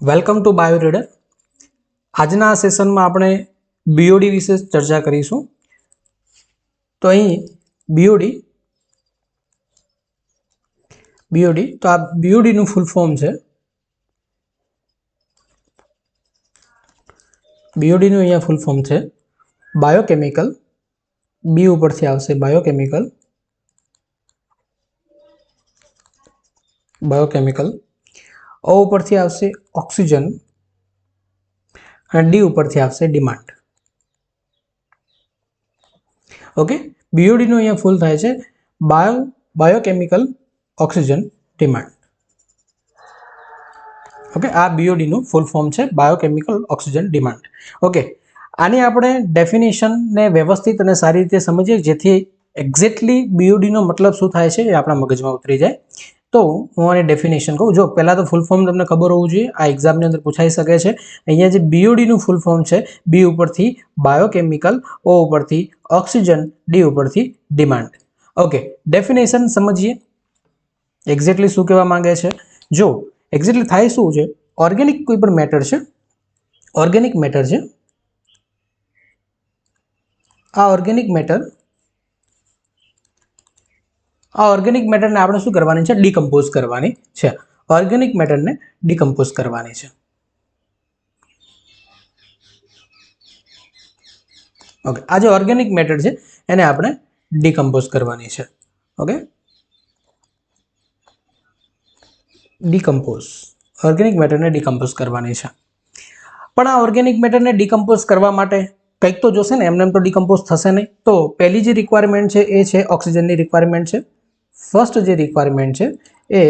Welcome to bio reader. આજના આ સેશનમાં આપણે બીઓડી વિશે ચર્ચા કરીશું. તો અહીં બીઓડી તો આ બીઓડીનું ફૂલ ફોર્મ છે. બીઓડીનું અહીંયા ફૂલ ફોર્મ છે બાયોકેમિકલ. બી ઉપરથી આવશે બાયોકેમિકલ. ઓ ઉપરથી આવશે ઓક્સિજન અને ડી ઉપરથી આવશે ડિમાન્ડ. ઓકે, બીઓડીનું અહીંયા ફૂલ થાય છે બાયોકેમિકલ ઓક્સિજન ડિમાન્ડ. ઓકે, આ બીઓડીનું ફૂલ ફોર્મ છે બાયોકેમિકલ ઓક્સિજન ડિમાન્ડ. ઓકે, આની આપણે ડેફિનેશનને વ્યવસ્થિત અને સારી રીતે સમજીએ જેથી એક્ઝેક્ટલી બીઓડીનો મતલબ શું થાય છે એ આપણા મગજમાં ઉતરી જાય. તો હું આની ડેફિનેશન કહું. જો પહેલાં તો ફૂલ ફોર્મ તમને ખબર હોવું જોઈએ, આ એક્ઝામની અંદર પૂછાઈ શકે છે. અહીંયા જે બીઓડીનું ફૂલ ફોર્મ છે, બી ઉપરથી બાયોકેમિકલ, ઓ ઉપરથી ઓક્સિજન, ડી ઉપરથી ડિમાન્ડ. ઓકે, ડેફિનેશન સમજીએ એક્ઝેક્ટલી શું કહેવા માંગે છે. જો એક્ઝેક્ટલી થાય શું છે, ઓર્ગેનિક કોઈ પણ મેટર છે, ઓર્ગેનિક મેટર છે, આ ઓર્ગેનિક મેટરને આપણે શું કરવાની છે, ડીકમ્પોઝ કરવાની છે. ઓર્ગેનિક મેટરને ડીકમ્પોઝ કરવાની છે. ઓકે, આ જે ઓર્ગેનિક મેટર છે એને આપણે ડીકમ્પોઝ કરવાની છે. ઓકે, ડીકમ્પોઝ, ઓર્ગેનિક મેટરને ડીકમ્પોઝ કરવાની છે. પણ આ ઓર્ગેનિક મેટરને ડીકમ્પોઝ કરવા માટે કંઈક તો જોશે ને, એમને તો ડીકમ્પોઝ થશે નહીં. તો પહેલી જે રિક્વાયરમેન્ટ છે એ છે ઓક્સિજનની રિક્વાયરમેન્ટ છે. ફર્સ્ટ જે રિક્વાયરમેન્ટ છે એ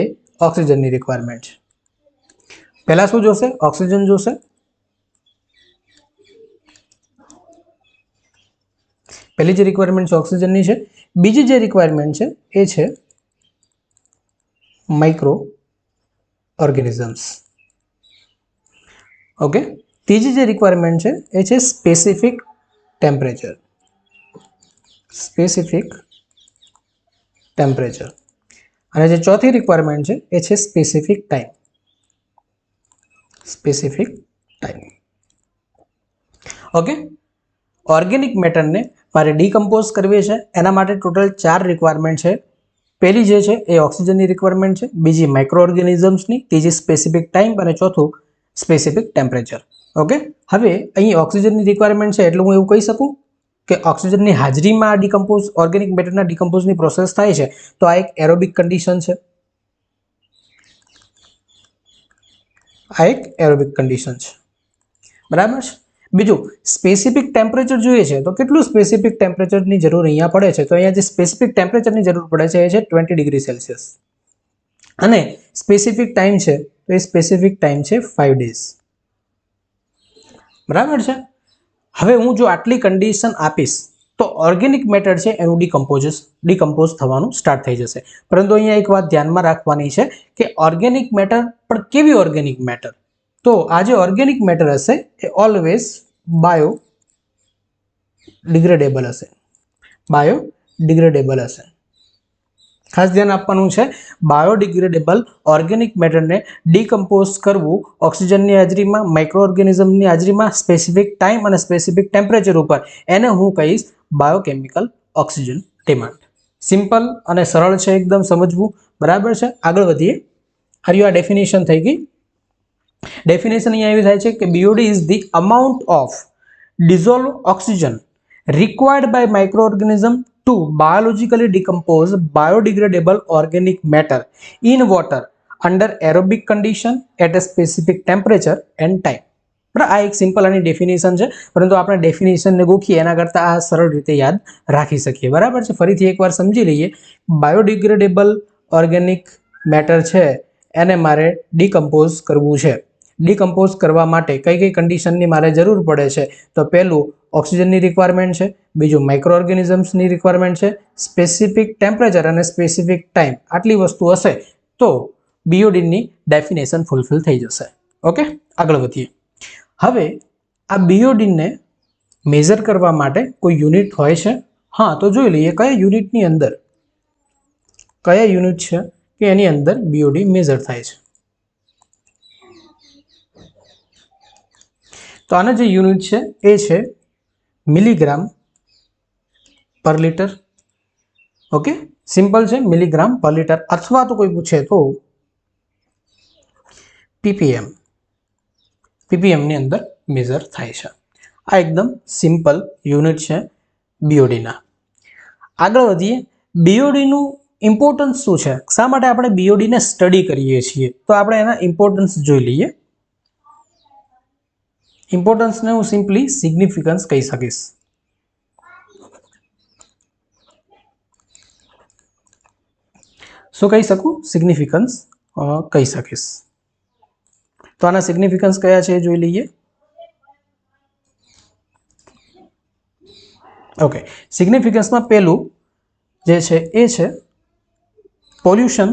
ઓક્સિજનની રિક્વાયરમેન્ટ છે. પહેલા શું જોશે? ઓક્સિજન જોશે. પહેલી જે રિક્વાયરમેન્ટ છે ઓક્સિજનની છે. બીજી જે રિક્વાયરમેન્ટ છે એ છે માઇક્રો ઓર્ગેનિઝમ્સ. ઓકે, ત્રીજી જે રિક્વાયરમેન્ટ છે એ છે સ્પેસિફિક ટેમ્પરેચર. અને જે ચોથી રિક્વાયરમેન્ટ છે એ છે સ્પેસિફિક ટાઈમ. ઓકે, ઓર્ગેનિક મેટરને મારે ડીકમ્પોઝ કરવી છે, એના માટે ટોટલ 4 રિક્વાયરમેન્ટ છે. પહેલી જે છે એ ઓક્સિજનની રિક્વાયરમેન્ટ છે, બીજી માઇક્રો ઓર્ગેનિઝમ્સની, ત્રીજી સ્પેસિફિક ટાઈમ અને ચોથું સ્પેસિફિક ટેમ્પરેચર. ઓકે, હવે અહીં ઓક્સિજનની રિક્વાયરમેન્ટ છે એટલે હું એવું કહી શકું કે ઓક્સિજનની હાજરીમાં આ ડીકમ્પોઝ ઓર્ગેનિક મેટરના ડીકમ્પોઝની પ્રોસેસ થાય છે. તો આ એક એરોબિક કન્ડિશન છે. બરાબર છે. બીજું સ્પેસિફિક ટેમ્પરેચર જોઈએ છે તો કેટલું સ્પેસિફિક ટેમ્પરેચરની જરૂર અહીંયા પડે છે? તો અહીંયા જે સ્પેસિફિક ટેમ્પરેચરની જરૂર પડે છે એ છે 20 ડિગ્રી સેલ્સિયસ. અને સ્પેસિફિક ટાઈમ છે તો એ સ્પેસિફિક ટાઈમ છે 5 ડેઝ. બરાબર છે. હવે હું જો આટલી કન્ડિશન આપીશ તો ઓર્ગેનિક મેટર છે એનું ડીકમ્પોઝ થવાનું સ્ટાર્ટ થઈ જશે. પરંતુ અહીંયા એક વાત ધ્યાનમાં રાખવાની છે કે ઓર્ગેનિક મેટર પણ કેવી ઓર્ગેનિક મેટર? તો આ જે ઓર્ગેનિક મેટર હશે એ ઓલવેઝ બાયોડિગ્રેડેબલ હશે. ખાસ ધ્યાન આપવાનું છે, બાયોડિગ્રેડેબલ ઓર્ગેનિક મેટરને ડીકમ્પોઝ કરવું ઓક્સિજનની હાજરીમાં, માઇક્રો ઓર્ગેનિઝમની હાજરીમાં, સ્પેસિફિક ટાઈમ અને સ્પેસિફિક ટેમ્પરેચર ઉપર, એને હું કહીશ બાયોકેમિકલ ઓક્સિજન ડિમાન્ડ. સિમ્પલ અને સરળ છે એકદમ સમજવું. બરાબર છે, આગળ વધીએ. આ ડેફિનેશન થઈ ગઈ. ડેફિનેશન અહીંયા એવી થાય છે કે BOD is the amount of dissolved oxygen required by microorganism to biologically decompose biodegradable organic matter in water under aerobic condition at a specific temperature and time. બરાબર, આ એક સિમ્પલ આની ડેફિનેશન છે, પરંતુ આપણે ડેફિનેશનને ગોખીએ એના કરતાં આ સરળ રીતે યાદ રાખી શકીએ. બરાબર છે, ફરીથી એકવાર સમજી લઈએ. બાયોડિગ્રેડેબલ ઓર્ગેનિક મેટર છે એને મારે ડીકમ્પોઝ કરવું છે. ડીકમ્પોઝ કરવા માટે કઈ કઈ કન્ડિશનની મારે જરૂર પડે છે? તો પહેલું ઓક્સિજનની રિક્વાયરમેન્ટ છે, બીજું માઇક્રો ઓર્ગેનિઝમ્સની રિક્વાયરમેન્ટ છે, સ્પેસિફિક ટેમ્પરેચર અને સ્પેસિફિક ટાઈમ. આટલી વસ્તુ હશે તો બીઓડીની ડેફિનેશન ફૂલફિલ થઈ જશે. ઓકે, આગળ વધીએ. હવે આ બીઓડીને મેઝર કરવા માટે કોઈ યુનિટ હોય છે? હા, તો જોઈ લઈએ કયા યુનિટ છે કે એની અંદર બીઓડી મેઝર થાય છે. તો આનો જે યુનિટ છે એ છે milligram per litre. Okay, simple છે, મિલીગ્રામ પર લીટર. અથવા તો કોઈ પૂછે તો પીપીએમ, પીપીએમની અંદર મેઝર થાય છે. આ એકદમ સિમ્પલ યુનિટ છે બીઓડીના. આગળ વધીએ, બીઓડીનું ઇમ્પોર્ટન્સ શું છે, શા માટે આપણે બીઓડીને સ્ટડી કરીએ છીએ, તો આપણે એના ઇમ્પોર્ટન્સ જોઈ લઈએ. ઇમ્પોર્ટન્સને હું સિમ્પલી સિગ્નિફિકન્સ કહી શકીશ. શું કહી શકું? સિગ્નિફિકન્સ કહી શકીશ. તો આના સિગ્નિફિકન્સ કયા છે જોઈ લઈએ. ઓકે, સિગ્નિફિકન્સમાં પહેલું જે છે એ છે પોલ્યુશન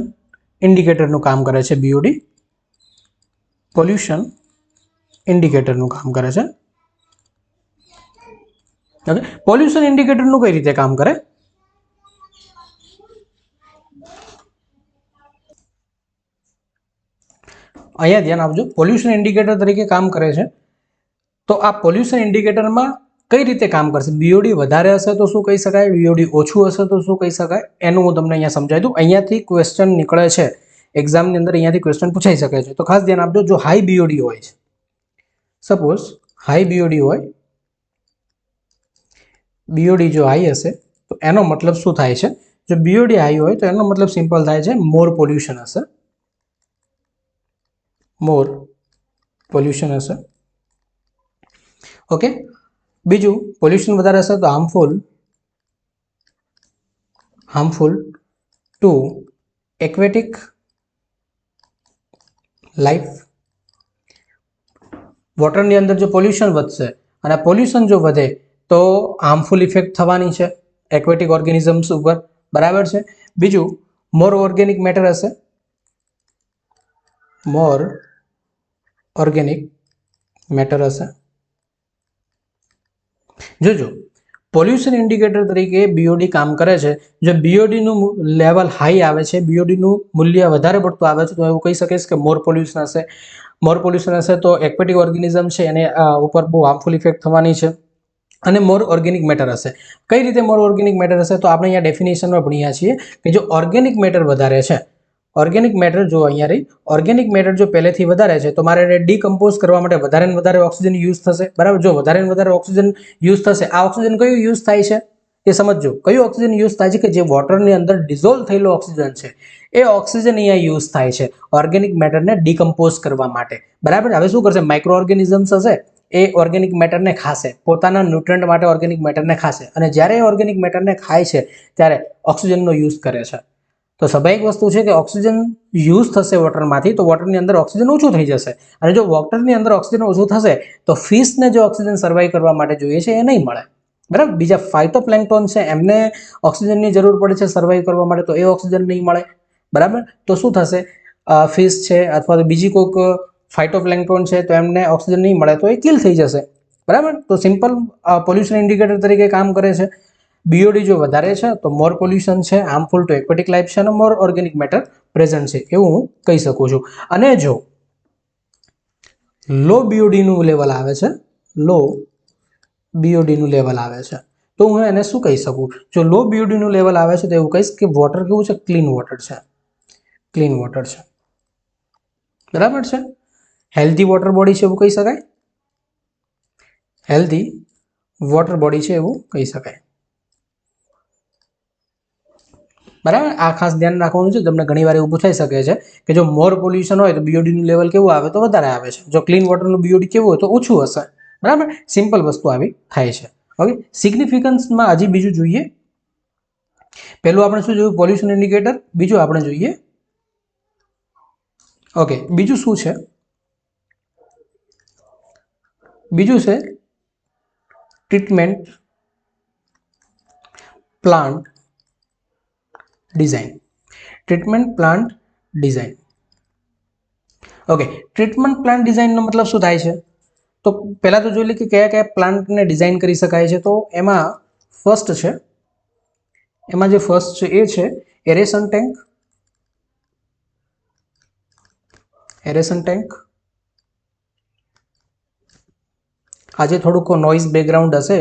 ઇન્ડિકેટરનું કામ કરે છે બીઓડી. પોલ્યુશન ઇન્ડિકેટરનું કામ કરે છે. ઓકે, પોલ્યુશન ઇન્ડિકેટરનું કઈ રીતે કામ કરે? અહીંયા ધ્યાન આપજો, પોલ્યુશન ઇન્ડિકેટર તરીકે કામ કરે છે. તો આ પોલ્યુશન ઇન્ડિકેટરમાં કઈ રીતે કામ કરશે? બીઓડી વધારે હશે તો શું કહી શકાય, બીઓડી ઓછું હશે તો શું કહી શકાય, એનું હું તમને અહીંયા સમજાવી દઉં. અહીંયાથી ક્વેશ્ચન નીકળે છે એક્ઝામની અંદર, અહીંયાથી ક્વેશ્ચન પૂછાઈ શકે છે. તો ખાસ ધ્યાન આપજો, જો હાઈ બીઓડી હોય છે, સપોઝ હાઈ બીઓડી હોય, બીઓડી જો હાઈ હશે તો એનો મતલબ શું થાય છે? જો બીઓડી હાઈ હોય તો એનો મતલબ સિમ્પલ થાય છે મોર પોલ્યુશન હશે, મોર પોલ્યુશન હશે. ઓકે, બીજું પોલ્યુશન વધારે હશે તો હાર્મફુલ ટુ એક્વેટિક લાઈફ. વોટરની અંદર જો પોલ્યુશન વધશે અને પોલ્યુશન જો વધે તો હાર્મફુલ ઇફેક્ટ થવાની છે એક્વેટિક ઓર્ગેનિઝમ્સ ઉપર, બરાબર છે. બીજું મોર ઓર્ગેનિક મેટર હશે, મોર ઓર્ગેનિક મેટર હશે. જોજો, પોલ્યુશન ઇન્ડિકેટર તરીકે બીઓડી કામ કરે છે. જો બીઓડીનું લેવલ હાઈ આવે છે, બીઓડીનું મૂલ્ય વધારે પડતું આવે છે, તો એવું કહી શકીશ કે મોર પોલ્યુશન હશે. મોર પોલ્યુશન હશે તો એક્વેટિક ઓર્ગેનિઝમ છે એને ઉપર બહુ હાર્મફુલ ઇફેક્ટ થવાની છે. અને મોર ઓર્ગેનિક મેટર હશે. કઈ રીતે મોર ઓર્ગેનિક મેટર હશે? તો આપણે અહીંયા ડેફિનેશનમાં ભણ્યા છીએ કે જો ઓર્ગેનિક મેટર વધારે છે, ઓર્ગેનિક મેટર જો અહીંયા રહી, ઓર્ગેનિક મેટર જો પહેલેથી વધારે છે તો મારે એને ડીકમ્પોઝ કરવા માટે વધારે ને વધારે ઓક્સિજન યુઝ થશે, બરાબર. જો વધારે ને વધારે ઓક્સિજન યુઝ થશે, આ ઓક્સિજન કયું યુઝ થાય છે એ સમજો. કયું ઓક્સિજન યુઝ થાય છે? કે જે વોટરની અંદર ડિઝોલ્વ થયેલો ઓક્સિજન છે એ ઓક્સિજન અહીંયા યુઝ થાય છે ઓર્ગેનિક મેટરને ડીકમ્પોઝ કરવા માટે, બરાબર. હવે શું કરશે? માઇક્રો ઓર્ગેનિઝમ્સ હશે એ ઓર્ગેનિક મેટરને ખાશે, પોતાના ન્યુટ્રન્ટ માટે ઓર્ગેનિક મેટરને ખાશે, અને જ્યારે એ ઓર્ગેનિક મેટરને ખાય છે ત્યારે ઓક્સિજનનો યુઝ કરે છે. તો સ્વાભાવિક વસ્તુ છે કે ઓક્સિજન યુઝ થશે વોટરમાંથી, તો વોટરની અંદર ઓક્સિજન ઓછું થઈ જશે. અને જો વોટરની અંદર ઓક્સિજન ઓછું થશે તો ફિશને જો ઓક્સિજન સર્વાઈવ કરવા માટે જોઈએ છે એ નહીં મળે, બરાબર. બીજા ફાઇટોપ્લેન્ક્ટોન છે એમને ઓક્સિજનની જરૂર પડે છે સર્વાઈવ કરવા માટે, તો એ ઓક્સિજન નહીં મળે, બરાબર. તો શું થશે? ફિશ છે અથવા તો બીજી કોઈક ફાઇટોપ્લેન્ક્ટોન છે તો એમને ઓક્સિજન નહીં મળે તો એ કિલ થઈ જશે, બરાબર. તો સિમ્પલ પોલ્યુશન ઇન્ડિકેટર તરીકે કામ કરે છે. બીઓડી જો વધારે છે તો મોર પોલ્યુશન છે, હાર્મફુલ ટુ એક્વેટિક લાઈફ છે અને મોર ઓર્ગેનિક મેટર પ્રેઝન્ટ છે, એવું હું કહી શકું છું. અને જો લો બીઓડીનું લેવલ આવે છે, લો બીઓડીનું લેવલ આવે છે તો હું એને શું કહી શકું? જો લો બીઓડીનું લેવલ આવે છે તો એવું કહીશ કે વોટર કેવું છે? ક્લીન વોટર છે, ક્લીન વોટર છે, બરાબર છે. હેલ્ધી વોટર બોડી છે એવું કહી શકાય, હેલ્ધી વોટર બોડી છે એવું કહી શકાય, બરાબર. આ ખાસ ધ્યાન રાખવાનું છે, તમને ઘણી વાર એવું પૂછાઈ શકે છે કે જો મોર પોલ્યુશન હોય તો બીઓડીનું લેવલ કેવું આવે? તો વધારે આવે છે. જો ક્લીન વોટરનું બીઓડી કેવું હોય તો ઓછું હશે, બરાબર. સિમ્પલ વસ્તુ આવી થાય છે. ઓકે, સિગ્નિફિકન્સમાં હજી બીજું જોઈએ. પહેલું આપણે શું જોયું? Pollution indicator. બીજું આપણે જોઈએ, ઓકે, બીજું શું છે? બીજું છે treatment plant design. Treatment plant design. Okay, treatment plant ડિઝાઇનનો મતલબ શું થાય છે? તો પહેલાં તો જોઈ લે કે કયા કયા પ્લાન્ટને ડિઝાઇન કરી શકાય છે. તો એમાં ફર્સ્ટ છે, એમાં જે ફર્સ્ટ છે એ છે એરેશન ટેન્ક. Aeration tank. આજે થોડુંક નોઇઝ બેકગ્રાઉન્ડ હશે,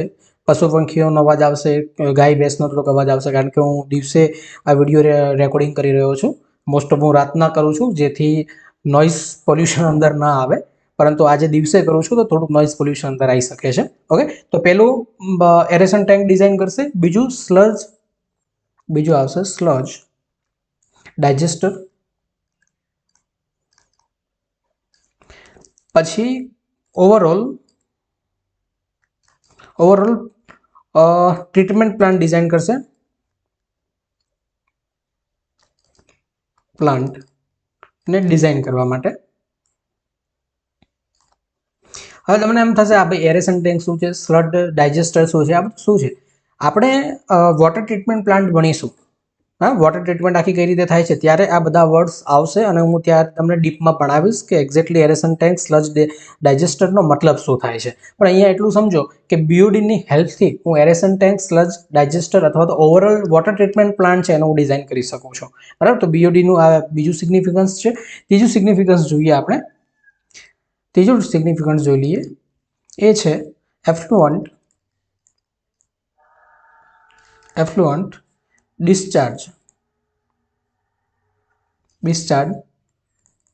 પશુ પંખીઓનો અવાજ આવશે, ગાય ભેંસનો થોડોક અવાજ આવશે, કારણ કે હું દિવસે આ વિડીયો રેકોર્ડિંગ કરી રહ્યો છું. મોસ્ટ ઓફ હું રાતના કરું છું, જેથી નોઇઝ પોલ્યુશન અંદર ના આવે, પરંતુ આજે દિવસે કરું છું તો થોડુંક નોઇઝ પોલ્યુશન અંદર આવી શકે છે. ઓકે, તો પેલું એરેશન ટેન્ક ડિઝાઇન કરશે, બીજું આવશે સ્લજ ડાયજેસ્ટર, પછી ઓવરઓલ ટ્રીટમેન્ટ પ્લાન્ટ ડિઝાઇન કરશે, પ્લાન્ટ ને ડિઝાઇન કરવા માટે. હવે તમને એમ થશે આ ભાઈ એરેશન ટેન્ક શું છે, સ્લડ ડાયજેસ્ટર શું છે, આ બધું શું છે. આપણે વોટર ટ્રીટમેન્ટ પ્લાન્ટ ભણીશું, હા, વોટર ટ્રીટમેન્ટ આખી કઈ રીતે થાય છે, ત્યારે આ બધા વર્ડ્સ આવશે અને હું ત્યારે તમને ડીપમાં ભણાવીશ કે એક્ઝેક્ટલી એરેશન ટેન્ક સ્લજ ડાયજેસ્ટરનો મતલબ શું થાય છે. પણ અહીંયા એટલું સમજો કે બીઓડીની હેલ્પથી હું એરેશન ટેન્ક સ્લજ ડાયજેસ્ટર અથવા તો ઓવરઓલ વોટર ટ્રીટમેન્ટ પ્લાન્ટ છે એનું હું ડિઝાઇન કરી શકું છું. બરાબર, તો બીઓડીનું આ બીજું સિગ્નિફિકન્સ છે. ત્રીજું સિગ્નિફિકન્સ જોઈએ આપણે, ત્રીજું સિગ્નિફિકન્સ જોઈ લઈએ, એ છે એફ્લુઅન્ટ ડિસ્ચાર્જ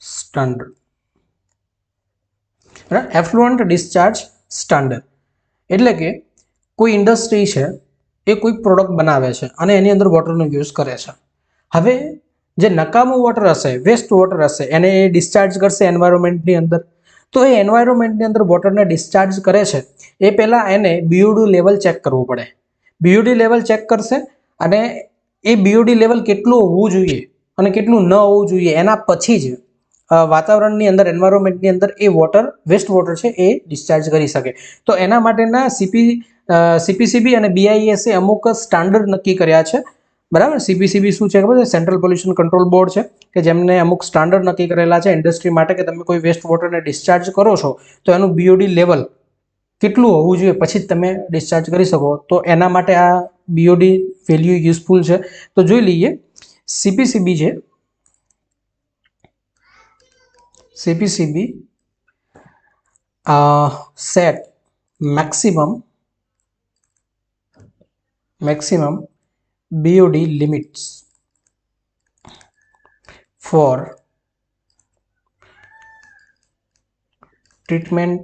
સ્ટાન્ડર્ડ. બરાબર, એફ્લુઅન્ટ ડિસ્ચાર્જ સ્ટાન્ડર્ડ એટલે કે કોઈ ઇન્ડસ્ટ્રી છે એ કોઈ પ્રોડક્ટ બનાવે છે અને એની અંદર વોટરનો યુઝ કરે છે. હવે જે નકામું વોટર હશે, વેસ્ટ વોટર હશે, એને એ ડિસ્ચાર્જ કરશે એન્વાયરમેન્ટની અંદર. તો એ એન્વાયરમેન્ટની અંદર વોટરને ડિસ્ચાર્જ કરે છે એ પહેલાં એને બીઓડી લેવલ ચેક કરવું પડે. બીઓડી લેવલ ચેક કરશે અને એ બીઓડી લેવલ કેટલું હોવું જોઈએ અને કેટલું ન હોવું જોઈએ એના પછી જ વાતાવરણની અંદર, એન્વાયરમેન્ટની અંદર એ વોટર, વેસ્ટ વોટર છે એ ડિસ્ચાર્જ કરી શકે. તો એના માટેના સીપીસીબી અને બીઆઈએસે અમુક સ્ટાન્ડર્ડ નક્કી કર્યા છે. બરાબર, સીપીસીબી શું છે ખબર છે? સેન્ટ્રલ પોલ્યુશન કંટ્રોલ બોર્ડ છે, કે જેમને અમુક સ્ટાન્ડર્ડ નક્કી કરેલા છે ઇન્ડસ્ટ્રી માટે કે તમે કોઈ વેસ્ટ વોટરને ડિસ્ચાર્જ કરો છો તો એનું બીઓડી લેવલ કેટલું હોવું જોઈએ પછી જ તમે ડિસ્ચાર્જ કરી શકો. તો એના માટે આ બીઓડી વેલ્યુ યુઝફુલ છે. તો જોઈ લઈએ, સીપીસીબી છે, CPCB set maximum BOD limits for treatment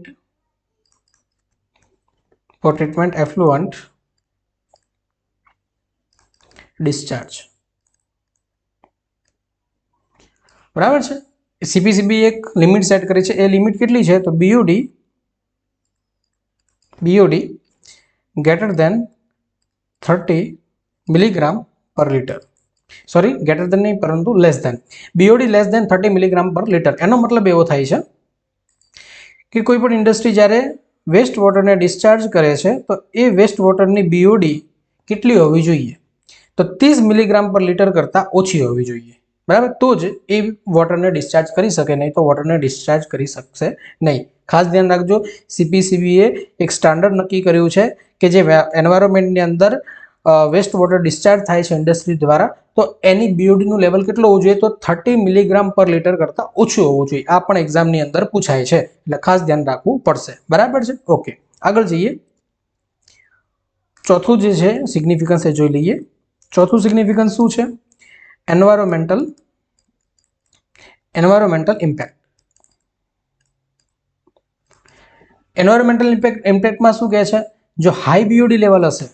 effluent discharge. બરાબર છે, સીપીસીબી એક લિમિટ સેટ કરી છે. એ લિમિટ કેટલી છે? તો BOD greater than 30 milligram per litre. Sorry, greater than નહીં, પરંતુ less than. BOD less than 30 milligram per litre. એનો મતલબ એવો થાય છે કે કોઈ પણ ઇન્ડસ્ટ્રી જ્યારે વેસ્ટ વોટરને ડિસ્ચાર્જ કરે છે તો એ વેસ્ટ વોટરની બીઓડી કેટલી હોવી જોઈએ? તો 30 મિલીગ્રામ પર લિટર કરતાં ઓછી હોવી જોઈએ. બરાબર, તો જ એ વોટરને ડિસ્ચાર્જ કરી શકે, નહીં તો વોટરને ડિસ્ચાર્જ કરી શકશે નહીં. ખાસ ધ્યાન રાખજો, સીપીસીબીએ એક સ્ટાન્ડર્ડ નક્કી કર્યું છે કે જે એન્વાયરમેન્ટની અંદર વેસ્ટ વોટર ડિસ્ચાર્જ થાય છે ઇન્ડસ્ટ્રી દ્વારા, તો એની બીઓડીનું લેવલ કેટલું હોવું જોઈએ? તો 30 મિલીગ્રામ પર લિટર કરતાં ઓછું હોવું જોઈએ. આ પણ એક્ઝામની અંદર પૂછાય છે, એટલે ખાસ ધ્યાન રાખવું પડશે. બરાબર છે, ઓકે, આગળ જઈએ. ચોથું જે છે સિગ્નિફિકન્સ એ જોઈ લઈએ. ચોથું સિગ્નિફિકન્સ શું છે? Environmental impact. એન્વાયરમેન્ટલ ઇમ્પેક્ટમાં શું કહે છે? જો હાઈ બીઓડી લેવલ હશે,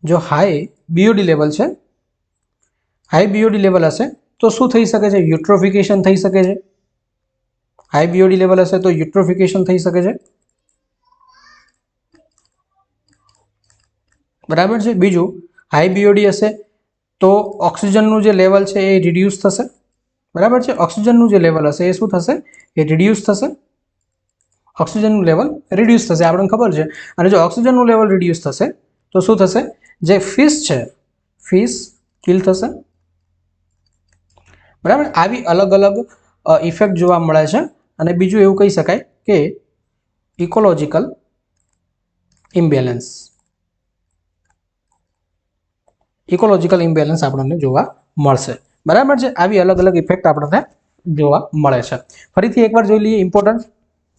જો હાઈ બીઓડી લેવલ હશે તો શું થઈ શકે છે? યુટ્રોફિકેશન થઈ શકે છે. હાઈ બીઓડી લેવલ હશે તો યુટ્રોફિકેશન થઈ શકે છે. બરાબર છે. બીજું, હાઈ બીઓડી હશે તો ઓક્સિજનનું જે લેવલ છે એ રિડ્યુસ થશે. બરાબર છે, ઓક્સિજનનું જે લેવલ હશે એ શું થશે? એ રિડ્યુસ થશે. ઓક્સિજનનું લેવલ રિડ્યુસ થશે, આપણને ખબર છે. અને જો ઓક્સિજનનું લેવલ રિડ્યુસ થશે તો શું થશે? જે ફિશ છે, ફિશ કિલ થશે. બરાબર, આવી અલગ અલગ ઇફેક્ટ જોવા મળે છે. અને બીજું એવું કહી શકાય કે ઇકોલોજીકલ ઇમ્બેલેન્સ આપણને જોવા મળશે. બરાબર છે, આવી અલગ અલગ ઇફેક્ટ આપણને જોવા મળે છે. ફરીથી એકવાર જોઈ લઈએ ઇમ્પોર્ટન્ટ.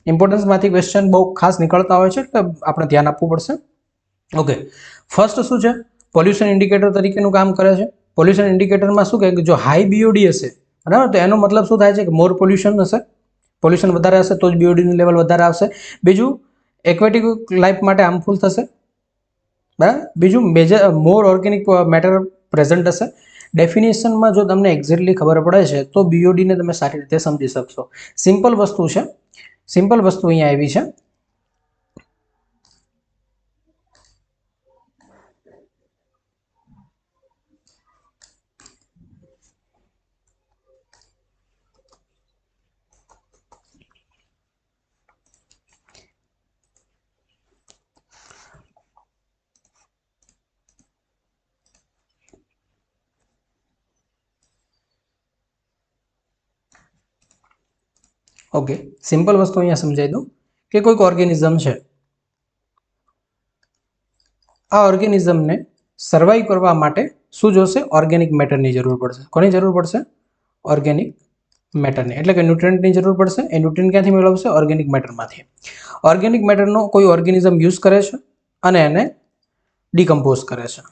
ઇમ્પોર્ટન્સમાંથી ક્વેશ્ચન બહુ ખાસ નીકળતા હોય છે એટલે આપણે ધ્યાન આપવું પડશે. ઓકે, ફર્સ્ટ શું છે, પોલ્યુશન ઇન્ડિકેટર તરીકેનું કામ કરે છે. પોલ્યુશન ઇન્ડિકેટરમાં શું કહે કે જો હાઈ બીઓડી હશે, બરાબર, તો એનો મતલબ શું થાય છે કે મોર પોલ્યુશન હશે, પોલ્યુશન વધારે હશે તો જ બીઓડીનું લેવલ વધારે આવશે. બીજું એક્વેટિક લાઈફ માટે હાર્મફુલ થશે, બરાબર. બીજું મોર ઓર્ગેનિક મેટર પ્રેઝન્ટ હશે. ડેફિનેશનમાં જો તમને એક્ઝેક્ટલી ખબર પડે છે તો બીઓડીને તમે સારી રીતે સમજી શકશો. સિમ્પલ વસ્તુ છે, સિમ્પલ વસ્તુ અહીંયા આવી છે. ઓકે, સિમ્પલ વસ્તુ અહીંયા સમજાવી દઉં કે કોઈક ઓર્ગેનિઝમ છે, આ ઓર્ગેનિઝમને સર્વાઈવ કરવા માટે શું જોશે? ઓર્ગેનિક મેટરની જરૂર પડશે. કોની જરૂર પડશે? ઓર્ગેનિક મેટરની, એટલે કે ન્યુટ્રિયન્ટની જરૂર પડશે. એ ન્યુટ્રિયન્ટ ક્યાંથી મેળવશે? ઓર્ગેનિક મેટરમાંથી. ઓર્ગેનિક મેટરનો કોઈ ઓર્ગેનિઝમ યુઝ કરે છે અને એને ડીકમ્પોઝ કરે છે.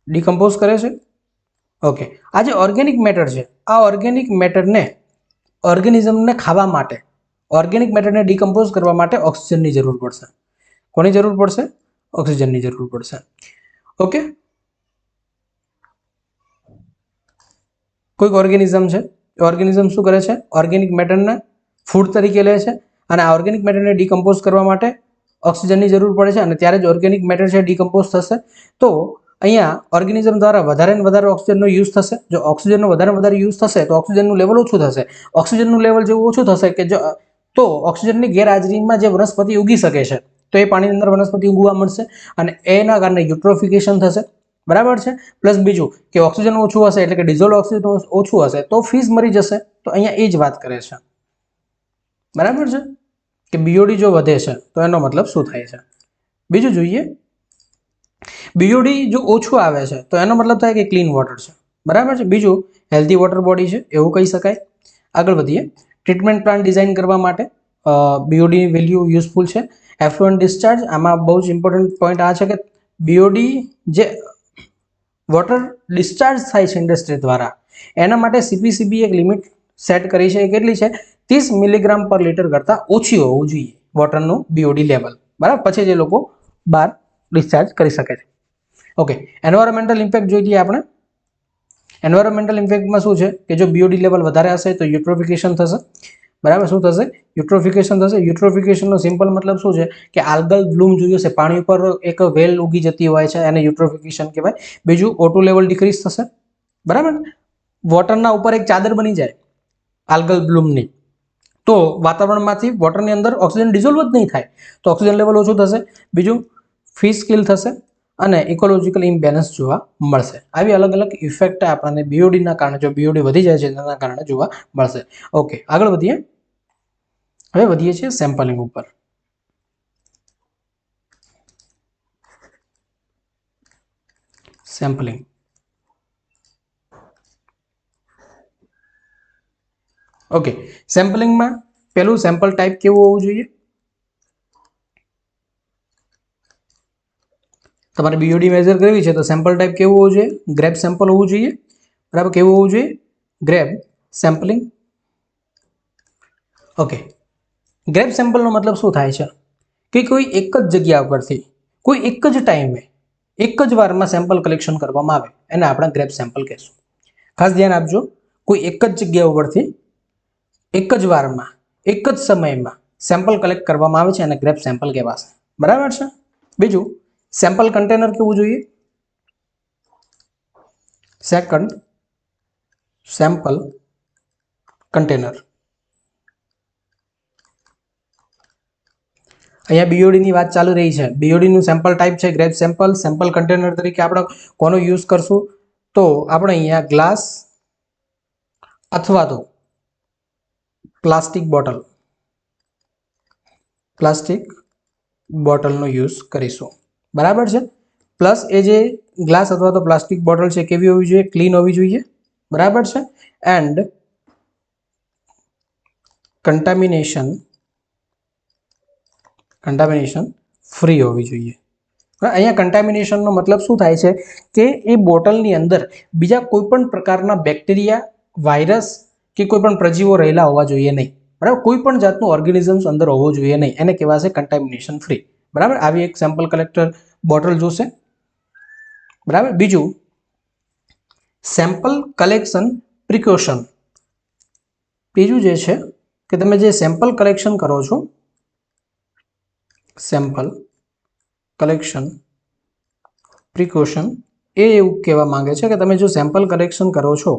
ડીકમ્પોઝ કરે છે. ઓકે, આ જે ઓર્ગેનિક મેટર છે, આ ઓર્ગેનિક મેટરને ઓર્ગેનિઝમને ખાવા માટે, ઓર્ગેનિક મેટરને ડીકમ્પોઝ કરવા માટે ઓક્સિજનની જરૂર પડશે. કોની જરૂર પડશે? ઓક્સિજનની જરૂર પડશે. ઓકે, કોઈક ઓર્ગેનિઝમ છે, ઓર્ગેનિઝમ શું કરે છે? ઓર્ગેનિક મેટરને ફૂડ તરીકે લે છે અને આ ઓર્ગેનિક મેટરને ડીકમ્પોઝ કરવા માટે ઓક્સિજનની જરૂર પડે છે અને ત્યારે જ ઓર્ગેનિક મેટર છે ડીકમ્પોઝ થશે. તો અહીંયા ઓર્ગેનિઝમ દ્વારા વધારે ને વધારે ઓક્સિજનનો યુઝ થશે. જો ઓક્સિજનનો વધારે વધારે યુઝ થશે તો ઓક્સિજનનું લેવલ ઓછું થશે. ઓક્સિજનનું લેવલ જેવું ઓછું થશે કે જો તો ઓક્સિજનની ગેરહાજરીમાં જે વનસ્પતિ ઉગી શકે છે તો એ પાણીની અંદર વનસ્પતિ ઉગવા મળશે અને એના કારણે યુટ્રોફિકેશન થશે, બરાબર છે. પ્લસ બીજું કે ઓક્સિજન ઓછું હશે એટલે કે ડિઝોલ્વ ઓક્સિજન ઓછું હશે તો ફિશ મરી જશે. તો અહીંયા એ જ વાત કરે છે, બરાબર છે, કે બીઓડી જો વધે છે તો એનો મતલબ શું થાય છે. બીજું જોઈએ, બીઓડી જો ઓછું આવે છે તો એનો મતલબ થાય કે ક્લીન વોટર છે, બરાબર છે. બીજું હેલ્ધી વોટર બોડી છે એવું કહી શકાય. આગળ વધીએ, ટ્રીટમેન્ટ પ્લાન ડિઝાઇન કરવા માટે બીઓડીની વેલ્યુ યુઝફુલ છે. એફ્લુઅન્ટ ડિસ્ચાર્જ, આમાં બહુ જ ઇમ્પોર્ટન્ટ પોઈન્ટ આ છે કે બીઓડી જે વોટર ડિસ્ચાર્જ થાય છે ઇન્ડસ્ટ્રી દ્વારા, એના માટે સીપીસીબી એક લિમિટ સેટ કરી છે. એ કેટલી છે? 30 મિલીગ્રામ પર લીટર કરતાં ઓછી હોવું જોઈએ વોટરનું બીઓડી લેવલ, બરાબર. પછી જે લોકો બહાર ડિસ્ચાર્જ કરી શકે છે. ઓકે, એન્વાયરમેન્ટલ ઇમ્પેક્ટ જોઈ લઈએ આપણે. એન્વાયરમેન્ટલ ઇમ્પેક્ટમાં શું છે કે જો બીઓડી લેવલ વધારે હશે તો યુટ્રોફિકેશન થશે, બરાબર. શું થશે? યુટ્રોફિકેશન થશે. યુટ્રોફિકેશનનો સિમ્પલ મતલબ શું છે કે આલ્ગલ બ્લૂમ જોયું છે, પાણી ઉપર એક વેલ ઉગી જતી હોય છે, એને યુટ્રોફિકેશન કહેવાય. બીજું O2 લેવલ ડિક્રીઝ થશે, બરાબર. વોટરના ઉપર એક ચાદર બની જાય આલ્ગલ બ્લૂમની તો વાતાવરણમાંથી વોટરની અંદર ઓક્સિજન ડિઝોલ્વ જ નહીં થાય તો ઓક્સિજન લેવલ ઓછું થશે. બીજું ફિશ કિલ થશે અને ઇકોલોજીકલ ઇમ્બેલેન્સ જોવા મળશે. આવી અલગ અલગ ઇફેક્ટ આપણને બીઓડીના કારણે, જો બીઓડી વધી જાય છે તેના કારણે જોવા મળશે. ઓકે, આગળ વધીએ. હવે વધીએ છીએ સેમ્પલિંગ ઉપર. સેમ્પલિંગ, ઓકે, સેમ્પલિંગમાં પેલું સેમ્પલ ટાઈપ કેવું હોવું જોઈએ? તમારે બીઓડી મેઝર કરવી છે તો સેમ્પલ ટાઈપ કેવું હોવું જોઈએ? ગ્રેપ સેમ્પલ હોવું જોઈએ, બરાબર. કેવું હોવું જોઈએ? Grape sampling. ઓકે, ગ્રેપ સેમ્પલનો મતલબ શું થાય છે કે કોઈ એક જ જગ્યા ઉપરથી કોઈ એક જ ટાઈમે એક જ વારમાં સેમ્પલ કલેક્શન કરવામાં આવે એને આપણે ગ્રેપ સેમ્પલ કહેશું. ખાસ ધ્યાન આપજો, કોઈ એક જ જગ્યા ઉપરથી એક જ વારમાં એક જ સમયમાં સેમ્પલ કલેક્ટ કરવામાં આવે છે અને ગ્રેપ સેમ્પલ કહેવાશે, બરાબર છે. બીજું, સેમ્પલ કન્ટેનર કેવું જોઈએ? Second, sample container. અહીંયા બીઓડીની વાત ચાલુ રહી છે. બીઓડીનું સેમ્પલ ટાઈપ છે ગ્રેપ સેમ્પલ. સેમ્પલ કન્ટેનર તરીકે આપણે કોનો યુઝ કરશું? તો આપણે અહીંયા ગ્લાસ અથવા તો પ્લાસ્ટિક બોટલનો યુઝ કરીશું, બરાબર છે. પ્લસ એ જે ગ્લાસ અથવા તો પ્લાસ્ટિક બોટલ છે કેવી હોવી જોઈએ? ક્લીન હોવી જોઈએ, બરાબર છે. એન્ડ કન્ટામિનેશન કન્ટામિનેશન ફ્રી હોવી જોઈએ. અહીંયા કન્ટામિનેશનનો મતલબ શું થાય છે કે એ બોટલની અંદર બીજા કોઈ પણ પ્રકારના બેક્ટેરિયા, વાયરસ કે કોઈ પણ પ્રજીવો રહેલા હોવા જોઈએ નહીં. બરાબર, કોઈ પણ જાતનું ઓર્ગેનિઝમ્સ અંદર હોવો જોઈએ નહીં, એને કહેવાશે કન્ટામિનેશન ફ્રી. બરાબર, આવી એક સેમ્પલ કલેક્ટર બોટલ જોશે. બરાબર, બીજું સેમ્પલ કલેક્શન પ્રિકોશન. બીજું જે છે કે તમે જે સેમ્પલ કલેક્શન કરો છો, સેમ્પલ કલેક્શન પ્રિકોશન, એ એવું કહેવા માંગે છે કે તમે જો સેમ્પલ કલેક્શન કરો છો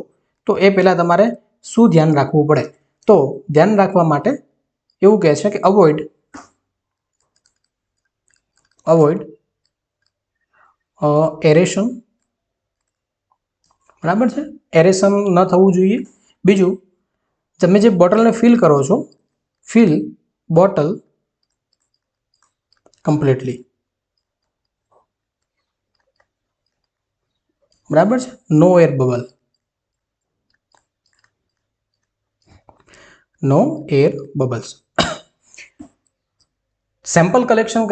તો એ પહેલાં તમારે શું ધ્યાન રાખવું પડે? તો ધ્યાન રાખવા માટે એવું કહે છે કે અવોઇડ એરેશન. બરાબર છે, એરેશન ન થવું જોઈએ. બીજું, તમે જે બોટલને ફિલ કરો છો, ફિલ બોટલ કમ્પ્લીટલી. બરાબર છે, નો એર બબલ, નો એર બબલ્સ. સેમ્પલ કલેક્શન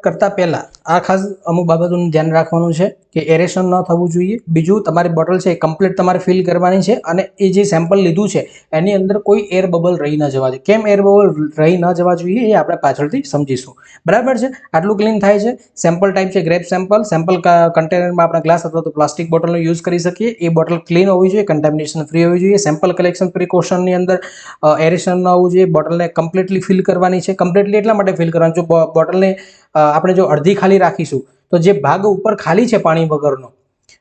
કરતા પહેલા આ ખાસ અમુક બાબતોનું ધ્યાન રાખવાનું છે કે એરેશન ન થવું જોઈએ. બીજું, તમારી બોટલ છે એ કમ્પ્લીટ તમારે ફિલ કરવાની છે અને એ જે સેમ્પલ લીધું છે એની અંદર કોઈ એર બબલ રહી ન જવા જોઈએ. કેમ એર બબલ રહી ન જવા જોઈએ એ આપણે પાછળથી સમજીશું. બરાબર છે, આટલું ક્લીન થાય છે. સેમ્પલ ટાઈપ છે ગ્રેપ સેમ્પલ. સેમ્પલ કન્ટેનરમાં આપણે ગ્લાસ અથવા તો પ્લાસ્ટિક બોટલનો યુઝ કરી શકીએ. એ બોટલ ક્લીન હોવી જોઈએ, કન્ટામિનેશન ફ્રી હોવી જોઈએ. સેમ્પલ કલેક્શન પ્રિકોશનની અંદર એરેશન ન હોવું જોઈએ. બોટલને કમ્પ્લીટલી ફિલ કરવાની છે. કમ્પ્લીટલી એટલા માટે ફિલ કરવાની, જો બોટલને આપણે જો અડધી ખાલી રાખીશું તો જે ભાગ ઉપર ખાલી છે પાણી વગરનો,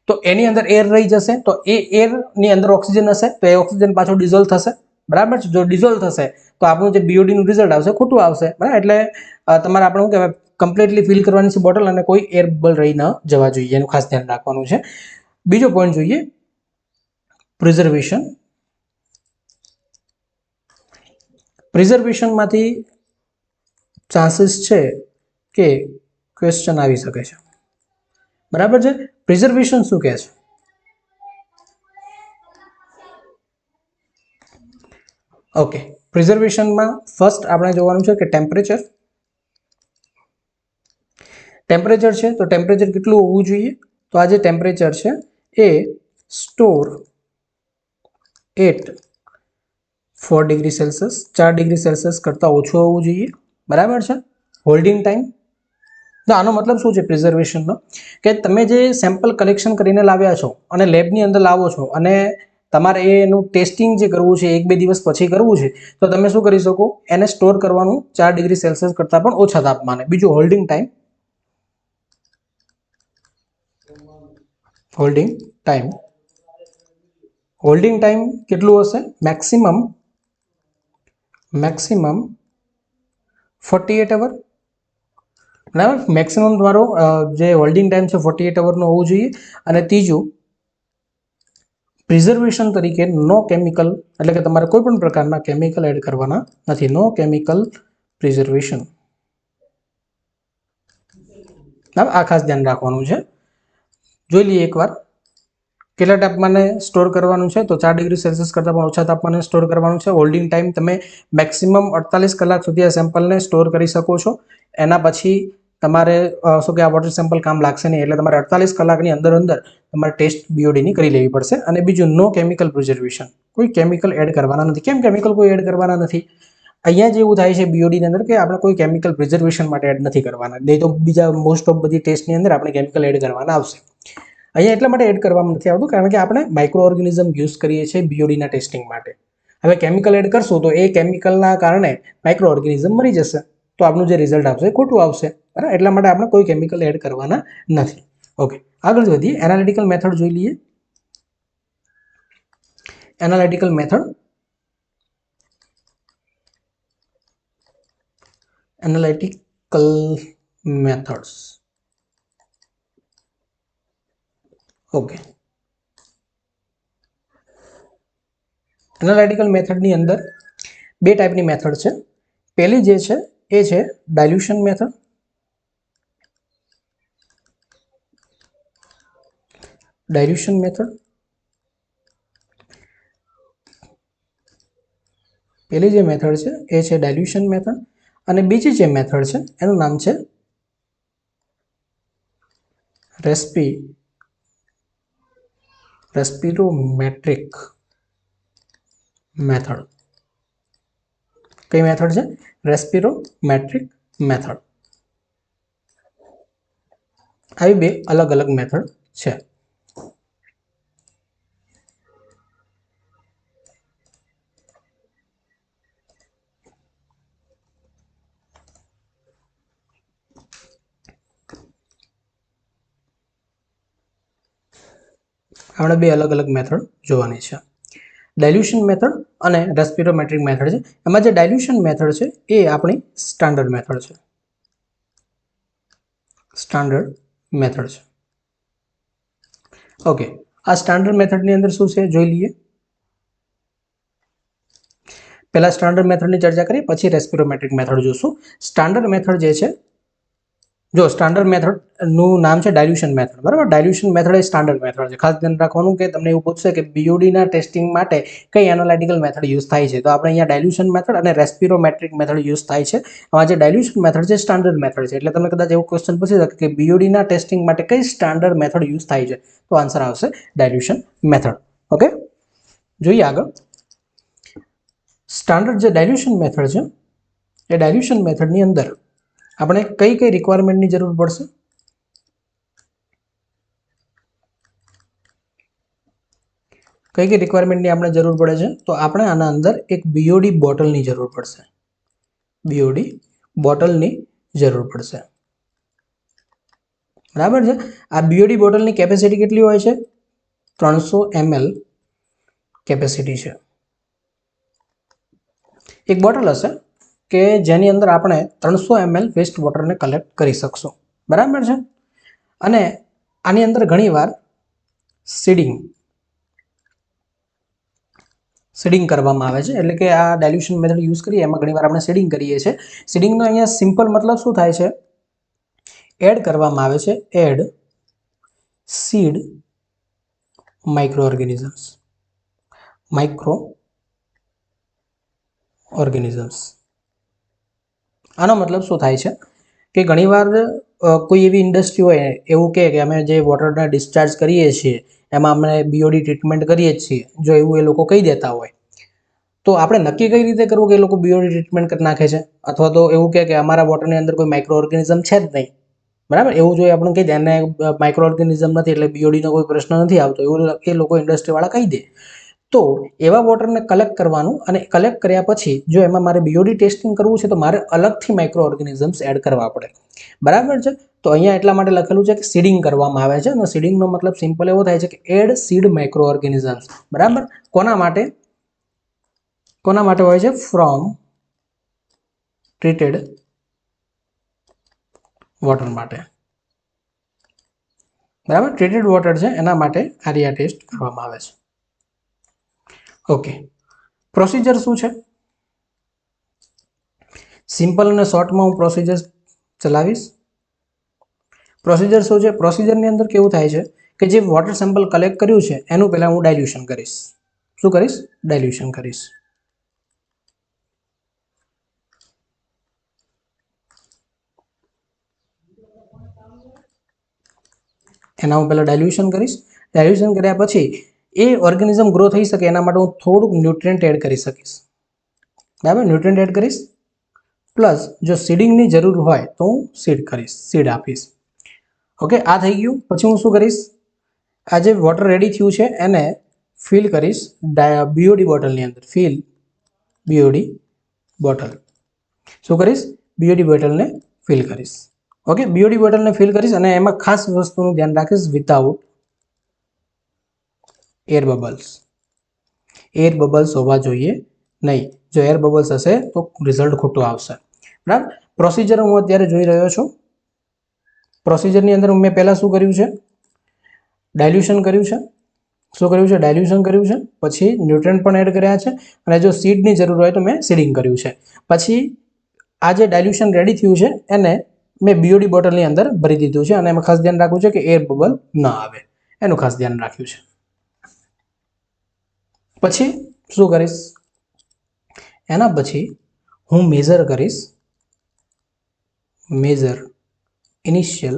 તો એની અંદર એર રહી જશે. તો એ એરની અંદર ઓક્સિજન હશે તો એ ઓક્સિજન પાછો ડિઝોલ્વ થશે. બરાબર છે, જો ડિઝોલ્વ થશે તો આપણું જે બીઓડીનું રિઝલ્ટ આવશે ખોટું આવશે. બરાબર, એટલે તમારે આપણે શું કહેવાય, કમ્પ્લીટલી ફિલ કરવાની છે બોટલ અને કોઈ એર બબલ રહી ન જવા જોઈએ, એનું ખાસ ધ્યાન રાખવાનું છે. બીજો પોઈન્ટ જોઈએ, પ્રિઝર્વેશન. પ્રિઝર્વેશનમાંથી ચાન્સીસ છે કે ક્વેશ્ચન આવી શકે છે. બરાબર છે, પ્રિઝર્વેશન શું કહે છે? ઓકે, પ્રિઝર્વેશનમાં ફર્સ્ટ આપણે જોવાનું છે કે ટેમ્પરેચર. ટેમ્પરેચર છે તો ટેમ્પરેચર કેટલું હોવું જોઈએ? તો આ જે ટેમ્પરેચર છે એ store at 4 degree Celsius, 4 degree Celsius કરતાં ઓછું હોવું જોઈએ. બરાબર છે. હોલ્ડિંગ ટાઈમ, તો આનો મતલબ શું છે પ્રિઝર્વેશનનો? કે તમે જે સેમ્પલ કલેક્શન કરીને લાવ્યા છો અને લેબની અંદર લાવો છો અને તમારે એનું ટેસ્ટિંગ જે કરવું છે 1-2 દિવસ પછી કરવું છે, તો તમે શું કરી શકો, એને સ્ટોર કરવાનું 4 ડિગ્રી સેલ્સિયસ કરતાં પણ ઓછા તાપમાને. બીજું holding time. Holding time, holding time કેટલું હશે? મેક્સિમમ 48 અવર. બરાબર, મેક્સિમમ તમારો જે હોલ્ડિંગ ટાઈમ છે 48 અવરનો હોવું જોઈએ. અને ત્રીજું, પ્રિઝર્વેશન તરીકે નો કેમિકલ, એટલે કે તમારે કોઈ પણ પ્રકારના કેમિકલ એડ કરવાના નથી. નો કેમિકલ પ્રિઝર્વેશન. આ ખાસ ધ્યાન રાખવાનું છે. જોઈ લઈએ એકવાર કેટલા તાપમાને સ્ટોર કરવાનું છે. તો 4 ડિગ્રી સેલ્સિયસ કરતાં પણ ઓછા તાપમાને સ્ટોર કરવાનું છે. હોલ્ડિંગ ટાઈમ તમે મેક્સિમમ 48 કલાક સુધી આ સેમ્પલને સ્ટોર કરી શકો છો. એના પછી તમારે શું કે આ વોટર સેમ્પલ કામ લાગશે નહીં, એટલે તમારે 48 કલાકની અંદર તમારે ટેસ્ટ બીઓડીની કરી લેવી પડશે. અને બીજું, નો કેમિકલ પ્રિઝર્વેશન, કોઈ કેમિકલ એડ કરવાના નથી. કેમ કેમિકલ કોઈ એડ કરવાના નથી? અહીંયા જે એવું થાય છે બીઓડીની અંદર કે આપણે કોઈ કેમિકલ પ્રિઝર્વેશન માટે એડ નથી કરવાના. નહીં તો બીજા મોસ્ટ ઓફ બધી ટેસ્ટની અંદર આપણે કેમિકલ એડ કરવાના આવશે. અહીંયા એટલા માટે એડ કરવામાં નથી આવતું કારણ કે આપણે માઇક્રો ઓર્ગેનિઝમ યુઝ કરીએ છીએ બીઓડીના ટેસ્ટિંગ માટે. હવે કેમિકલ એડ કરશું તો એ કેમિકલના કારણે માઇક્રો ઓર્ગેનિઝમ મરી જશે, તો આપણું જે રિઝલ્ટ આવશે ખોટું આવશે. બરાબર, એટલા માટે આપણે કોઈ કેમિકલ એડ કરવાના નથી. ઓકે, આગળ વધીએ. એનાલિટિકલ મેથડ જોઈ લઈએ. Analytical method, analytical methods. Okay, analytical મેથડની અંદર બે ટાઈપની મેથડ છે. પહેલી જે છે એ છે ડાયલ્યુશન મેથડ. ડાયલ્યુશન મેથડ, પહેલી જે મેથડ છે એ છે ડાયલ્યુશન મેથડ. અને બીજી જે મેથડ છે એનું નામ છે રેસ્પિરોમેટ્રિક મેથડ. કઈ મેથડ છે? રેસ્પિરોમેટ્રિક મેથડ. આવી બે અલગ અલગ મેથડ છે. આપણે બે અલગ અલગ મેથડ જોવાની છે. ડાયલ્યુશન મેથડ અને રેસ્પિરોમેટ્રિક મેથડ છે. એમાં જે ડાયલ્યુશન મેથડ છે એ આપણી સ્ટાન્ડર્ડ મેથડ છે. સ્ટાન્ડર્ડ મેથડ છે. ઓકે, આ સ્ટાન્ડર્ડ મેથડની અંદર શું છે જોઈ લઈએ. પહેલા સ્ટાન્ડર્ડ મેથડની ચર્ચા કરી, પછી રેસ્પિરોમેટ્રિક મેથડ જોશું. સ્ટાન્ડર્ડ મેથડ જે છે, જો સ્ટાન્ડર્ડ મેથડનું નામ છે ડાયલ્યુશન મેથડ, બરાબર. ડાયલ્યુશન મેથડ એ સ્ટાન્ડર્ડ મેથડ છે. ખાસ ધ્યાન રાખવાનું કે તમને એવું પૂછશે કે બીઓડીના ટેસ્ટિંગ માટે કઈ એનાલિટિકલ મેથડ યુઝ થાય છે, તો આપણે અહીંયા ડાયલ્યુશન મેથડ અને રેસ્પિરોમેટ્રિક મેથડ યુઝ થાય છે. આમાં જે ડાયલ્યુશન મેથડ છે સ્ટાન્ડર્ડ મેથડ છે. એટલે તમને કદાચ એવો ક્વેશ્ચન પૂછી શકે કે બીઓડીના ટેસ્ટિંગ માટે કઈ સ્ટાન્ડર્ડ મેથડ યુઝ થાય છે, તો આન્સર આવશે ડાયલ્યુશન મેથડ. ઓકે, જોઈએ આગળ. સ્ટાન્ડર્ડ જે ડાયલ્યુશન મેથડ છે એ ડાયલ્યુશન મેથડની અંદર આપણે કઈ કઈ રિક્વાયરમેન્ટની જરૂર પડશે? કઈ કઈ રિક્વાયરમેન્ટની આપણે જરૂર પડે છે? તો આપણે આના અંદર એક બીઓડી બોટલની જરૂર પડશે. બીઓડી બોટલની જરૂર પડશે, બરાબર છે. આ બીઓડી બોટલની કેપેસિટી કેટલી હોય છે? 300 ml કેપેસિટી છે. એક બોટલ હશે કે જેની અંદર આપણે 300 ml વેસ્ટ વોટરને કલેક્ટ કરી શકશું, બરાબર છે. અને આની અંદર ઘણીવાર સીડિંગ કરવામાં આવે છે. એટલે કે આ ડાયલ્યુશન મેથડ યુઝ કરીએ એમાં ઘણીવાર આપણે સીડિંગ કરીએ છીએ. સીડિંગનો અહીંયા સિમ્પલ મતલબ શું થાય છે? એડ કરવામાં આવે છે, એડ સીડ માઇક્રો ઓર્ગેનિઝમ્સ. આનો મતલબ શું થાય છે કે ઘણીવાર કોઈ એવી ઇન્ડસ્ટ્રી હોય એવું કહે કે અમે જે વોટરને ડિસ્ચાર્જ કરીએ છીએ એમાં અમે બીઓડી ટ્રીટમેન્ટ કરીએ છીએ, જો એવું એ લોકો કહી દેતા હોય તો આપણે નક્કી કઈ રીતે કરવું કે એ લોકો બીઓડી ટ્રીટમેન્ટ કરી નાખે છે, અથવા તો એવું કહે કે અમારા વોટરની અંદર કોઈ માઇક્રો ઓર્ગેનિઝમ છે જ નહીં, બરાબર. એવું જો આપણે કહી દે એને માઇક્રો ઓર્ગેનિઝમ નથી એટલે બીઓડીનો કોઈ પ્રશ્ન નથી આવતો, એવું એ લોકો ઇન્ડસ્ટ્રીવાળા કહી દે. તો એવા વોટરને કલેક્ટ કરવાનું, અને કલેક્ટ કર્યા પછી જો એમાં મારે બીઓડી ટેસ્ટિંગ કરવું છે તો મારે અલગથી માઇક્રો ઓર્ગેનિઝમ્સ એડ કરવા પડે, બરાબર છે. તો અહીંયા એટલા માટે લખેલું છે કે સીડિંગ કરવામાં આવે છે, અને સીડિંગનો મતલબ સિમ્પલ એવો થાય છે કે એડ સીડ માઇક્રો ઓર્ગેનિઝમ્સ, બરાબર. કોના માટે હોય છે? ફ્રોમ ટ્રીટેડ વોટર માટે, બરાબર. ટ્રીટેડ વોટર છે એના માટે આરિયા ટેસ્ટ કરવામાં આવે છે. ઓકે, પ્રોસિજર શું છે? સિમ્પલ અને શોર્ટમાં હું પ્રોસિજર ચલાવીશ. પ્રોસિજર શું છે? પ્રોસિજરની અંદર કેવું થાય છે કે જે વોટર સેમ્પલ કલેક્ટ કર્યું છે એનું પહેલા હું ડાયલ્યુશન કરીશ. શું કરીશ? ડાયલ્યુશન કરીશ. એના હું પહેલા ડાયલ્યુશન કરીશ. ડાયલ્યુશન કર્યા પછી એ ઓર્ગેનિઝમ ગ્રો થઈ શકે એના માટે હું થોડુંક ન્યુટ્રિયન્ટ એડ કરી શકીશ, બરાબર. ન્યુટ્રિયન્ટ એડ કરીશ, પ્લસ જો સીડિંગની જરૂર હોય તો હું સીડ આપીશ. ઓકે, આ થઈ ગયું. પછી હું શું કરીશ? આ જે વોટર રેડી થયું છે એને ફિલ કરીશ બીઓડી બોટલની અંદર. Fill BOD bottle. શું કરીશ? બીઓડી બોટલને ફિલ કરીશ. ઓકે, બીઓડી બોટલને ફિલ કરીશ અને એમાં ખાસ વસ્તુનું ધ્યાન રાખીશ, વિધાઉટ એર બબલ્સ હોવા જોઈએ નહીં. જો એર બબલ્સ હશે તો રિઝલ્ટ ખોટું આવશે, બરાબર. પ્રોસિજર હું અત્યારે જોઈ રહ્યો છું. પ્રોસિજરની અંદર મેં પહેલાં શું કર્યું છે? ડાયલ્યુશન કર્યું છે. શું કર્યું છે? ડાયલ્યુશન કર્યું છે. પછી ન્યુટ્રન્ટ પણ એડ કર્યા છે, અને જો સીડની જરૂર હોય તો મેં સીડિંગ કર્યું છે. પછી આ જે ડાયલ્યુશન રેડી થયું છે એને મેં બીઓડી બોટલની અંદર ભરી દીધું છે, અને એમાં ખાસ ધ્યાન રાખવું છે કે એર બબલ ન આવે, એનું ખાસ ધ્યાન રાખ્યું છે. પછી શું કરીશ? એના પછી હું મેઝર કરીશ measure initial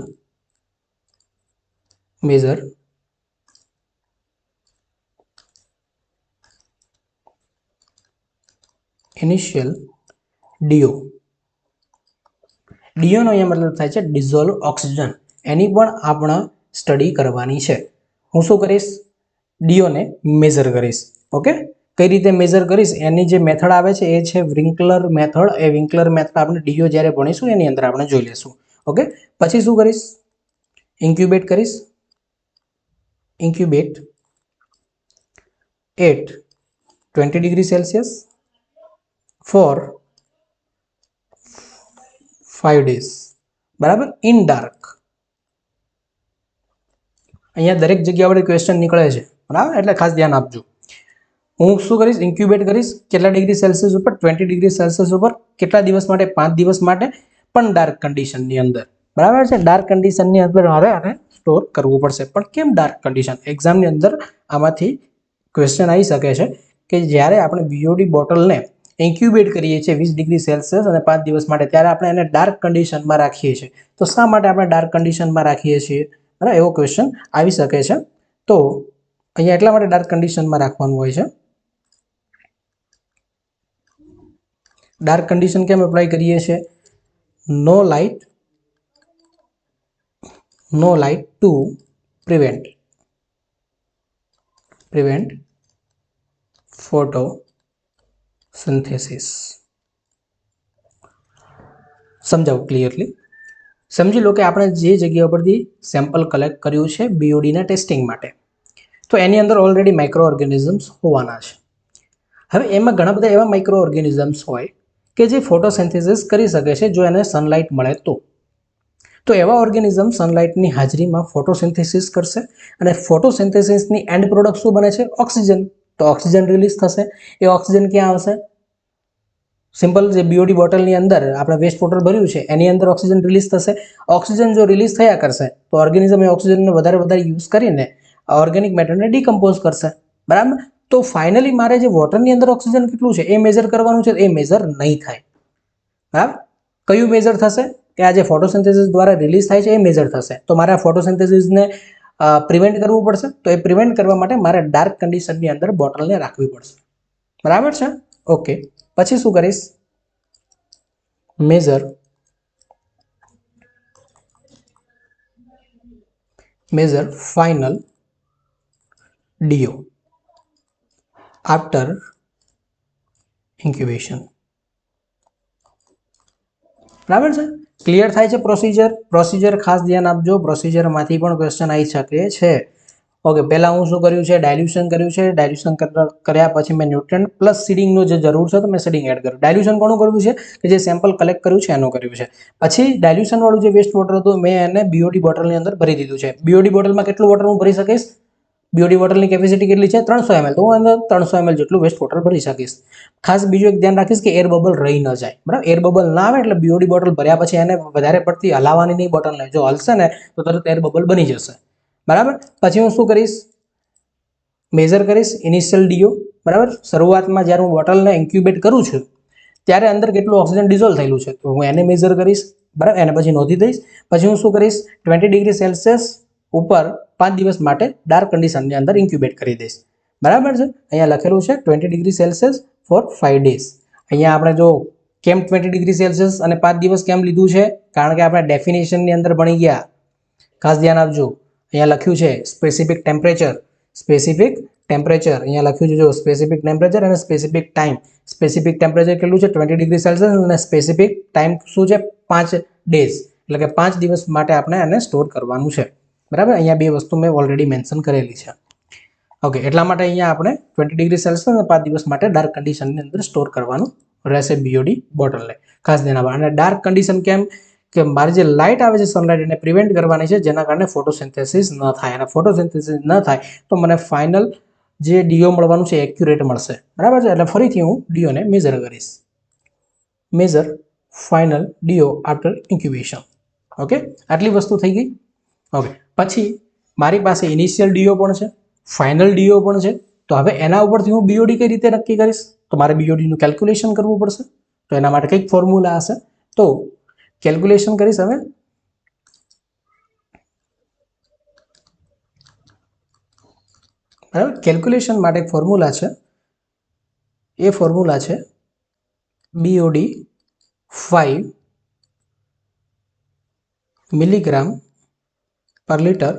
DO. DO નો અહીંયા મતલબ થાય છે ડિઝોલ્વ ઓક્સિજન. એની પણ આપણે સ્ટડી કરવાની છે. હું શું કરીશ, DO ને મેઝર કરીશ. ઓકે, કઈ રીતે મેઝર કરીશ એની જે મેથડ આવે છે એ છે વિન્કલર મેથડ. એ વિન્કલર મેથડ આપણે DO જ્યારે ભણીશું એની અંદર આપણે જોઈ લેશું. ઓકે, પછી શું કરીશ, ઇન્ક્યુબેટ કરીશ. Incubate at 20 degree Celsius for 5 days. બરાબર, ઇન ડાર્ક. અહીંયા દરેક જગ્યા વડે ક્વેશ્ચન નીકળે છે, બરાબર, એટલે ખાસ ધ્યાન આપજો. હું શું કરીશ, ઇન્ક્યુબેટ કરીશ કેટલા ડિગ્રી સેલ્સિયસ ઉપર, 20 ડિગ્રી સેલ્સિયસ ઉપર. કેટલા દિવસ માટે, 5 દિવસ માટે, પણ ડાર્ક કન્ડિશનની અંદર. બરાબર છે, ડાર્ક કન્ડિશનની અંદર મારે આને સ્ટોર કરવું પડશે. પણ કેમ ડાર્ક કન્ડિશન? એક્ઝામની અંદર આમાંથી ક્વેશ્ચન આવી શકે છે કે જ્યારે આપણે BOD બોટલને ઇન્ક્યુબેટ કરીએ છીએ 20 ડિગ્રી સેલ્સિયસ અને 5 દિવસ માટે, ત્યારે આપણે એને ડાર્ક કન્ડિશનમાં રાખીએ છીએ. તો શા માટે આપણે ડાર્ક કન્ડિશનમાં રાખીએ છીએ? બરાબર, એવો ક્વેશ્ચન આવી શકે છે. તો અહીંયા એટલા માટે ડાર્ક કન્ડિશનમાં રાખવાનું હોય છે. ડાર્ક કન્ડિશન કેમ એપ્લાય કરીએ છીએ? નો લાઇટ ટુ પ્રિવેન્ટ ફોટોસિન્થેસિસ. સમજાવું ક્લિયરલી? સમજી લો કે આપણે જે જગ્યા પરથી સેમ્પલ કલેક્ટ કર્યું છે BOD ના ટેસ્ટિંગ માટે, તો એની અંદર ઓલરેડી માઇક્રો ઓર્ગેનિઝમ્સ હોવાના છે. હવે એમાં ઘણા બધા એવા માઇક્રો ઓર્ગેનિઝમ્સ હોય કે જે ફોટોસિન્થેસિસ કરી શકે છે જો એને સનલાઇટ મળે તો. તો એવા ઓર્ગેનિઝમ સનલાઇટની હાજરીમાં ફોટોસિન્થેસિસ કરશે અને ફોટોસિન્થેસિસની એન્ડ પ્રોડક્ટ શું બને છે? ઓક્સિજન. તો ઓક્સિજન રિલીઝ થશે. એ ઓક્સિજન ક્યાં આવશે? સિમ્પલ જે BOD બોટલની અંદર આપણે વેસ્ટ વોટર ભર્યું છે એની અંદર ઓક્સિજન રિલીઝ થશે. ઓક્સિજન જો રિલીઝ થયા કરશે તો ઓર્ગેનિઝમ એ ઓક્સિજનને વધારે યુઝ કરીને ઓર્ગેનિક મેટરને ડીકમ્પોઝ કરશે. બરાબર, તો ફાઇનલી મારે જે વોટરની અંદર ઓક્સિજન કેટલું છે એ મેઝર કરવાનું છે. એ મેઝર નહીં થાય. બરાબર, કયું મેઝર થશે? કે આ જે ફોટોસિન્થેસિસ દ્વારા રિલીઝ થાય છે એ મેઝર થશે. તો મારે આ ફોટોસિન્થેસિસને પ્રિવેન્ટ કરવું પડશે. તો એ પ્રિવેન્ટ કરવા માટે મારે ડાર્ક કન્ડિશનની અંદર બોટલને રાખવી પડશે. બરાબર છે? ઓકે, પછી શું કરીશ? Measure final DO after incubation. બરાબર છે? ક્લિયર થાય છે પ્રોસિજર ખાસ ધ્યાન આપજો. પ્રોસિજરમાંથી પણ ક્વેશ્ચન આવી શકે છે. ઓકે, પહેલા હું શું કર્યું છે? ડાયલ્યુશન કર્યું છે. ડાયલ્યુશન કર્યા પછી મેં ન્યુટ્રન્ટ પ્લસ સીડિંગનો જે જરૂર છે તો મેં સીડિંગ એડ કર્યું. ડાયલ્યુશન કોનું કર્યું છે? કે જે સેમ્પલ કલેક્ટ કર્યું છે એનું કર્યું છે. પછી ડાયલ્યુશન વાળું જે વેસ્ટ વોટર હતું મેં એને BOD બોટલની અંદર ભરી દીધું છે. BOD બોટલમાં કેટલું વોટર હું ભરી શકીશ? BOD બોટલની કેપેસિટી કેટલી છે? 300 ml. તો હું અંદર 300 ml જેટલું વેસ્ટ વોટર ભરી શકીશ. ખાસ બીજું એક ધ્યાન રાખીશ કે એર બબલ રહી ન જાય. બરાબર, એર બબલ ના આવે એટલે BOD બોટલ ભર્યા પછી એને વધારે પડતી હલાવવાની નહીં બોટલને. જો હલશે ને તો તરત એર બબલ બની જશે. બરાબર, પછી હું શું કરીશ? મેઝર કરીશ ઇનિશિયલ DO. બરાબર, શરૂઆતમાં જ્યારે હું બોટલને ઇન્ક્યુબેટ કરું છું ત્યારે અંદર કેટલું ઓક્સિજન ડિઝોલ્વ થયેલું છે તો હું એને મેઝર કરીશ. બરાબર, એને પછી નોંધી દઈશ. પછી હું શું કરીશ? 20 ડિગ્રી સેલ્સિયસ ઉપર 5 દિવસ માટે ડાર્ક કન્ડિશનની અંદર ઇન્ક્યુબેટ કરી દઈશ. બરાબર છે? અહીંયા લખેલું છે 20 ડિગ્રી સેલ્સિયસ ફોર 5 days. અહીંયા આપણે જો કેમ 20 ડિગ્રી સેલ્સિયસ અને 5 દિવસ કેમ લીધું છે? કારણ કે આપણે ડેફિનેશનની અંદર ભણી ગયા. ખાસ ધ્યાન આપજો. અહીંયા લખ્યું છે સ્પેસિફિક ટેમ્પરેચર. અહીંયા લખ્યું છે જો સ્પેસિફિક ટેમ્પરેચર અને સ્પેસિફિક ટાઈમ. સ્પેસિફિક ટેમ્પરેચર કેટલું છે? 20 ડિગ્રી સેલ્સિયસ અને સ્પેસિફિક ટાઈમ શું છે? 5 days. એટલે કે 5 દિવસ માટે આપણે એને સ્ટોર કરવાનું છે. બરાબર, અહીંયા બે વસ્તુ મેં ઓલરેડી મેન્શન કરેલી છે. ઓકે, એટલા માટે અહીંયા આપણે 20 ડિગ્રી સેલ્સિયસ અને 5 દિવસ માટે ડાર્ક કન્ડિશનની અંદર સ્ટોર કરવાનું રહેશે BOD બોટલને. ખાસ ધ્યાન આપવાનું. અને ડાર્ક કન્ડિશન કેમ? કે મારી જે લાઇટ આવે છે સનલાઇટ એને પ્રિવેન્ટ કરવાની છે જેના કારણે ફોટોસિન્થેસિસ ન થાય. અને ફોટોસિન્થેસિસ ન થાય તો મને ફાઇનલ જે DO મળવાનું છે એક્યુરેટ મળશે. બરાબર છે? એટલે ફરીથી હું DO ને મેઝર કરીશ. Measure final DO after incubation. Okay, આટલી વસ્તુ થઈ ગઈ. ઓકે, પછી મારી પાસે ઇનિશિયલ DO પણ છે, ફાઇનલ DO પણ છે. તો હવે એના ઉપરથી હું BOD કઈ રીતે નક્કી કરીશ? તો મારે BOD નું કેલ્ક્યુલેશન કરવું પડશે. તો એના માટે કંઈક ફોર્મ્યુલા હશે. તો કેલ્ક્યુલેશન કરીશ હવે. બરાબર, કેલ્ક્યુલેશન માટે એક ફોર્મ્યુલા છે, એ ફોર્મ્યુલા છે BOD 5 milligram per litre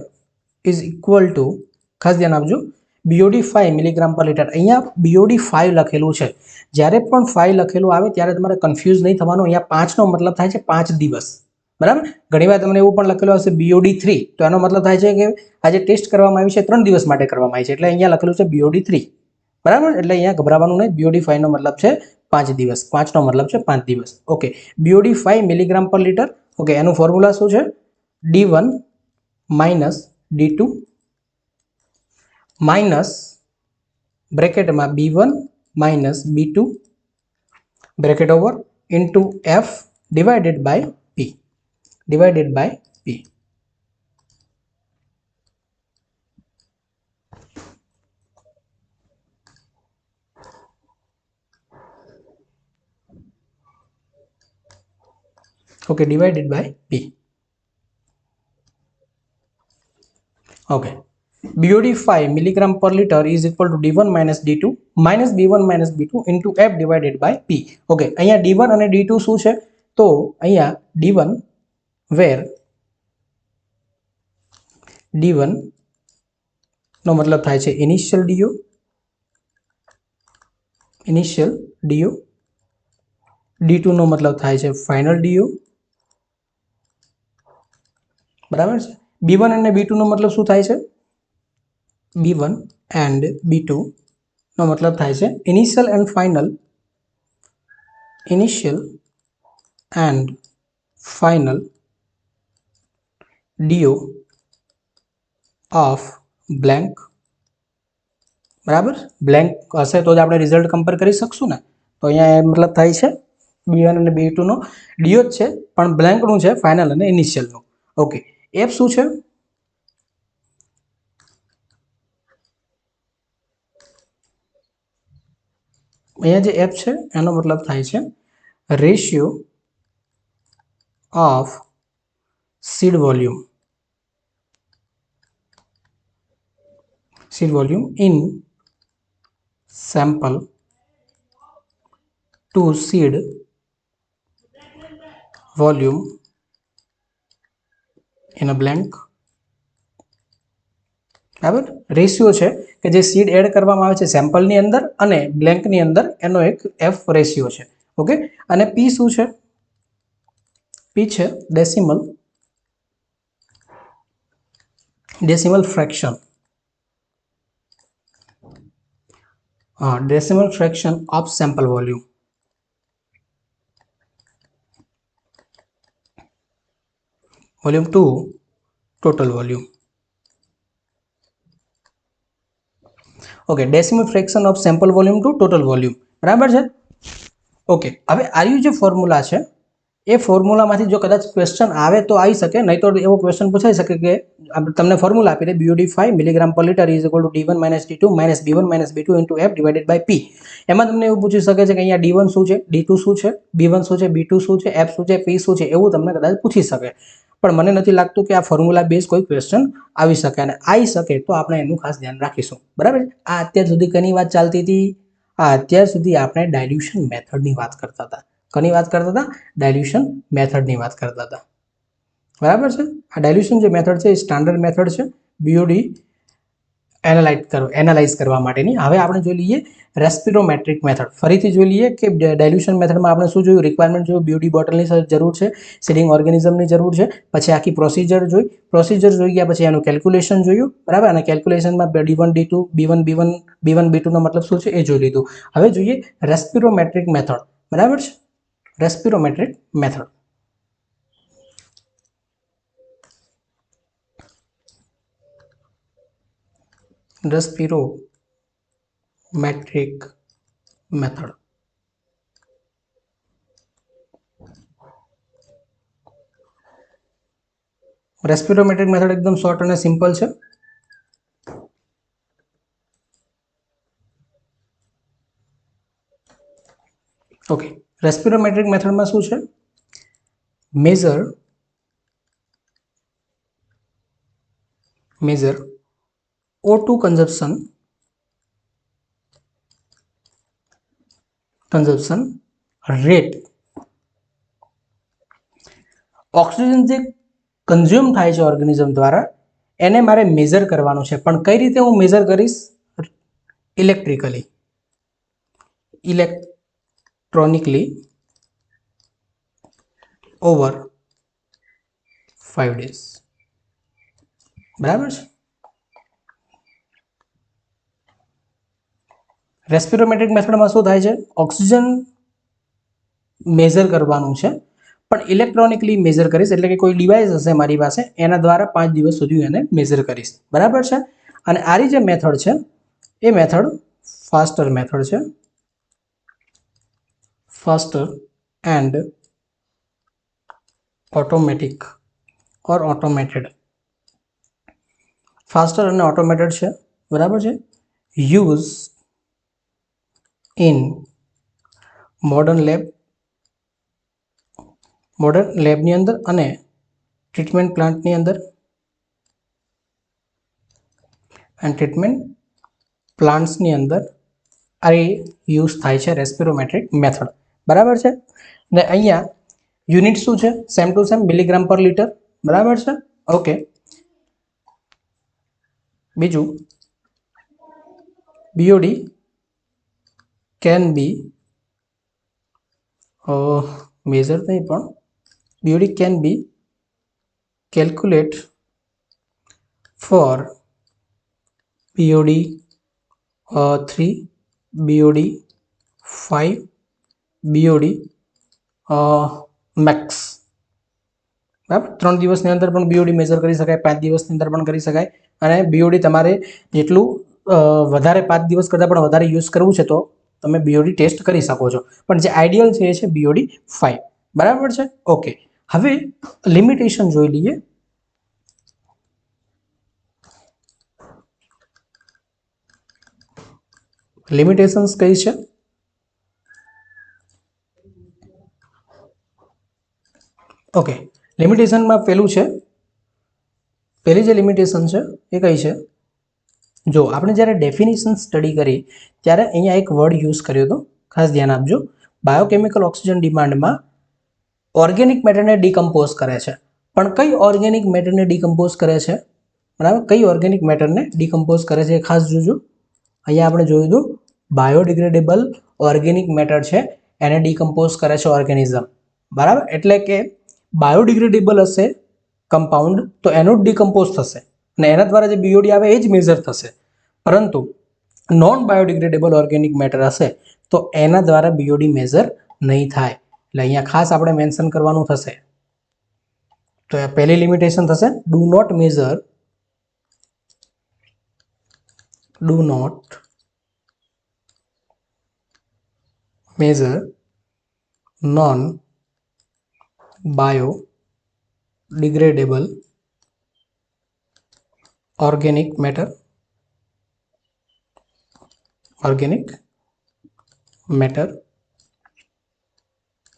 is equal two, ખાસ ધ્યાન આપજો, BOD 5 મિલીગ્રામ પર લીટર. અહીંયા BOD 5 લખેલું છે. જ્યારે પણ 5 લખેલું આવે ત્યારે તમારે કન્ફ્યુઝ નહીં થવાનું. અહીંયા 5 નો મતલબ થાય છે 5 દિવસ. બરાબર, ઘણીવાર તમને એવું પણ લખેલું હશે BOD 3, તો એનો મતલબ થાય છે કે આજે ટેસ્ટ કરવામાં આવી છે 3 દિવસ માટે કરવામાં આવી છે, એટલે અહીંયા લખેલું છે BOD 3. બરાબર, એટલે અહીંયા ગભરાવાનું નહીં. BOD 5 નો મતલબ છે 5 દિવસ, 5 નો મતલબ છે 5 દિવસ. Okay, BOD 5 milligram per litre. Okay, એનું ફોર્મ્યુલા શું છે? D1 માઇનસ D2 માઇનસ બ્રેકેટમાં B1 minus B2 bracket over into F divided by P, divided by P. Okay, divided by P. Okay, BOD 5 milligram per liter is equal to D1 minus D2 minus B1 minus B2 into F divided by P. Okay, અહીંયા D1 અને D2 શું છે? તો અહીંયા D1 where D1 નો મતલબ થાય છે initial DO, D2 નો મતલબ થાય છે ફાઇનલ DO. બરાબર છે. B1 અને B2 નો મતલબ શું થાય છે? B1 and B2 નો મતલબ થાય છે initial and final, initial and final DO of blank. બરાબર, બ્લેન્ક હશે તો જ આપણે રિઝલ્ટ કમ્પેર કરી શકશું ને. તો અહીંયા એ મતલબ થાય છે B1 અને B2 નો DO જ છે, પણ બ્લેન્કનું છે ફાઇનલ અને ઇનિશિયલનું. ઓકે, F શું છે? અહીંયા જે F છે એનો મતલબ થાય છે ratio of seed volume, seed volume in sample to seed volume in a blank. બરાબર, રેશિયો છે કે જે સીડ એડ કરવામાં આવે છે સેમ્પલની અંદર અને બ્લેન્કની અંદર, એનો એક F રેશિયો છે. ઓકે, અને P શું છે? P છે decimal fraction, decimal fraction of sample volume. Volume to total volume. Okay, decimal fraction of sample volume to total volume. બરાબર છે. ઓકે, હવે આર્યુ જે ફોર્મ્યુલા છે એ ફોર્મ્યુલામાંથી જો કદાચ ક્વેશ્ચન આવે તો આવી શકે, નહીં તો એવો ક્વેશ્ચન પૂછાઈ શકે કે તમને ફોર્મ્યુલા આપી દે BOD 5 milligram per litre is equal to D1 minus D2 minus B1 minus B2 into F divided by P. એમાં તમને એવું પૂછી શકે છે કે અહીંયા D1 શું છે, D2 શું છે, B1 શું છે, B2 શું છે, F શું છે, P શું છે, એવું તમને કદાચ પૂછી શકે. પણ મને નથી લાગતું કે આ ફોર્મ્યુલા બેઝ કોઈ ક્વેશ્ચન આવી શકે, અને આવી શકે તો આપણે એનું ખાસ ધ્યાન રાખીશું. બરાબર, આ અત્યાર સુધી કની વાત ચાલતી હતી? અત્યાર સુધી આપણે ડાયલ્યુશન મેથડની વાત કરતા હતા. કની વાત કરતા હતા? ડાયલ્યુશન મેથડની વાત કરતા હતા. બરાબર છે. આ ડાયલ્યુશન જે મેથડ છે એ સ્ટાન્ડર્ડ મેથડ છે BOD એનાલાઇઝ કરવા માટેની. હવે આપણે જોઈ લઈએ રેસ્પિરોમેટ્રિક મેથડ. ફરીથી જોઈ લઈએ કે ડાયલ્યુશન મેથડમાં આપણે શું જોયું? રિક્વાયરમેન્ટ જોયું, BOD બોટલની જરૂર છે, સીડિંગ ઓર્ગેનિઝમની જરૂર છે, પછી આખી પ્રોસિજર જોઈ ગયા, પછી એનું કેલ્ક્યુલેશન જોયું. બરાબર, અને કેલ્ક્યુલેશનમાં D1 D2 B1 B2 નો મતલબ શું છે એ જોઈ લીધું. હવે જોઈએ રેસ્પિરોમેટ્રિક મેથડ. બરાબર છે, રેસ્પિરોમેટ્રિક મેથડ. રેસ્પિરોમેટ્રિક મેથડ. રેસ્પિરોમેટ્રિક મેથડ એકદમ શોર્ટ અને સિમ્પલ છે. ઓકે, રેસ્પિરોમેટ્રિક મેથડમાં શું છે? measure O2 consumption rate. Oxygen જે કન્ઝ્યુમ થાય છે ઓર્ગેનિઝમ દ્વારા એને મારે મેઝર કરવાનું છે, પણ કઈ રીતે હું મેઝર કરીશ? Electronically over 5 days. બરાબર છે. રેસ્પિરોમેટ્રિક મેથડમાં શું થાય છે? ઓક્સિજન મેઝર કરવાનું છે, પણ ઇલેક્ટ્રોનિકલી મેઝર કરીશ, એટલે કે કોઈ ડિવાઇસ હશે મારી પાસે, એના દ્વારા 5 દિવસ સુધી એને મેઝર કરીશ. બરાબર છે. અને આ જે મેથડ છે એ મેથડ ફાસ્ટર મેથડ છે. Faster and automatic or automated. Faster અને ઓટોમેટેડ છે. બરાબર છે. યુઝ ઇન મોડર્ન લેબની અંદર અને ટ્રીટમેન્ટ પ્લાન્ટની અંદર અને ટ્રીટમેન્ટ પ્લાન્ટ્સની અંદર આ યુઝ થાય છે રેસ્પિરોમેટ્રિક મેથડ. બરાબર છે. ને અહીંયા યુનિટ શું છે? Same to same milligram per litre. બરાબર છે. ઓકે. બીજું બીઓડી કેન બી મેજર નહીં, પણ BOD can be calculate for BOD 3, BOD 5, BOD max. બરાબર. 3 દિવસની અંદર પણ બીઓડી મેજર કરી શકાય, 5 દિવસની અંદર પણ કરી શકાય. અને બીઓડી તમારે જેટલું વધારે 5 દિવસ કરતાં પણ વધારે યુઝ કરવું છે તો તમે બીઓડી ટેસ્ટ કરી શકો છો, પણ જે આઈડિયલ છે એ છે બીઓડી 5. બરાબર છે. ઓકે. હવે લિમિટેશન જોઈ લઈએ. લિમિટેશન્સ કઈ છે? ઓકે. લિમિટેશનમાં પહેલી જે લિમિટેશન છે એ કઈ છે? જો આપણે જ્યારે ડેફિનેશન સ્ટડી કરી ત્યારે અહીંયા એક વર્ડ યુઝ કર્યો હતો, ખાસ ધ્યાન આપજો. બાયોકેમિકલ ઓક્સિજન ડિમાન્ડમાં ઓર્ગેનિક મેટરને ડિકમ્પોઝ કરે છે, પણ કઈ ઓર્ગેનિક મેટરને ડિકમ્પોઝ કરે છે? બરાબર. કઈ ઓર્ગેનિક મેટરને ડિકમ્પોઝ કરે છે ખાસ જોજો. અહીંયા આપણે જોયું હતું બાયોડિગ્રેડેબલ ઓર્ગેનિક મેટર છે એને ડિકમ્પોઝ કરે છે ઓર્ગેનિઝમ. બરાબર. એટલે કે બાયોડિગ્રેડેબલ હશે કમ્પાઉન્ડ તો એનું જ ડિકમ્પોઝ થશે અને એના દ્વારા જે બીઓડી આવે એ જ મેઝર થશે. પરંતુ નોન બાયોડિગ્રેડેબલ ઓર્ગેનિક મેટર હશે તો એના દ્વારા બીઓડી મેઝર નહીં થાય. એટલે અહીંયા ખાસ આપણે મેન્શન કરવાનું થશે. તો પહેલી લિમિટેશન થશે do not measure non biodegradable organic matter.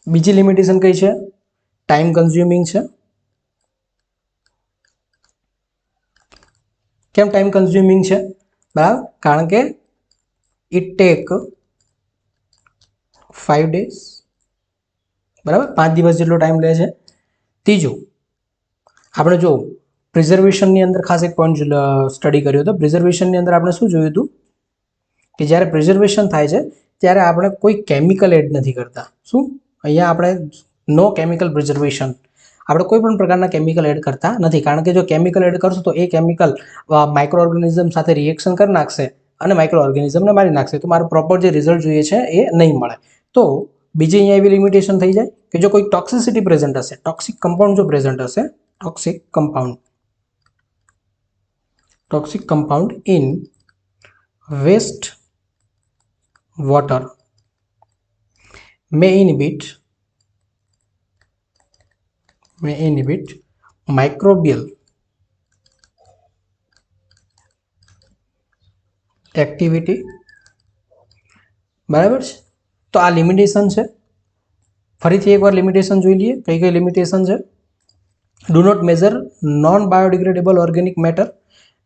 બીજી લિમિટેશન કઈ છે? ટાઈમ કન્ઝ્યુમિંગ છે. કેમ ટાઈમ કન્ઝ્યુમિંગ છે? બરાબર. કારણ કે ઇટ ટેક 5 days. બરાબર. 5 દિવસ જેટલો ટાઈમ લે છે. ત્રીજું આપણે જો પ્રિઝર્વેશનની અંદર ખાસ એક પોઈન્ટ સ્ટડી કર્યો હતો. પ્રિઝર્વેશનની અંદર આપણે શું જોયું હતું કે જ્યારે પ્રિઝર્વેશન થાય છે ત્યારે આપણે કોઈ કેમિકલ એડ નથી કરતા. શું? અહીંયા આપણે નો કેમિકલ પ્રિઝર્વેશન. આપણે કોઈ પણ પ્રકારના કેમિકલ એડ કરતા નથી, કારણ કે જો કેમિકલ એડ કરશો તો એ કેમિકલ માઇક્રો ઓર્ગેનિઝમ સાથે રિએક્શન કરી નાખશે અને માઇક્રો ઓર્ગેનિઝમને મારી નાખશે, તો મારું પ્રોપર જે રિઝલ્ટ જોઈએ છે એ નહીં મળે. તો બીજી અહીંયા એવી લિમિટેશન થઈ જાય કે જો કોઈ ટોક્સિસિટી પ્રેઝન્ટ હશે, ટોક્સિક કમ્પાઉન્ડ જો પ્રેઝન્ટ હશે, toxic compound in waste water may inhibit microbial activity. બરાબર છે. તો આ લિમિટેશન છે ફરીથી એકવાર લિમિટેશન જોઈ લઈએ કઈ કઈ લિમિટેશન છે. Do not measure non biodegradable organic matter,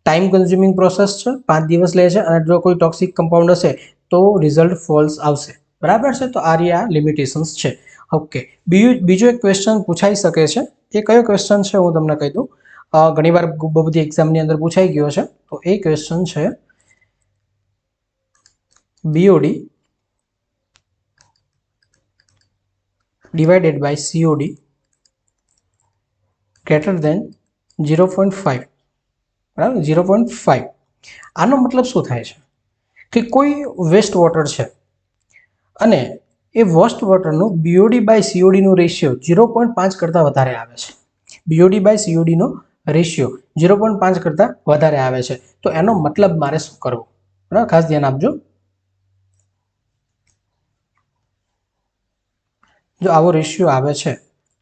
time consuming process છે, 5 દિવસ લે છે અને જો કોઈ ટોક્સિક કમ્પાઉન્ડ હશે તો રિઝલ્ટ ફોલ્સ આવશે. બરાબર છે, તો આ લિમિટેશન્સ છે. ઓકે, બીજો એક ક્વેશ્ચન પૂછાઈ શકે છે. એ કયો ક્વેશ્ચન છે હું તમને કહી દઉં. ઘણીવાર બહુ બધી એક્ઝામની અંદર પૂછાઈ ગયો છે. તો એ ક્વેશ્ચન છે BOD divided by COD greater than 0.5. બરાબર, 0.5. આનો મતલબ શું થાય છે કે કોઈ વેસ્ટ વોટર છે અને એ વેસ્ટ વોટરનું BOD બાય COD નો રેશિયો 0.5 કરતાં વધારે આવે છે. BOD બાય COD નો રેશિયો 0.5 કરતાં વધારે આવે છે. તો એનો મતલબ મારે શું કરવું? બરાબર, ખાસ ધ્યાન આપજો. જો આવો રેશિયો આવે છે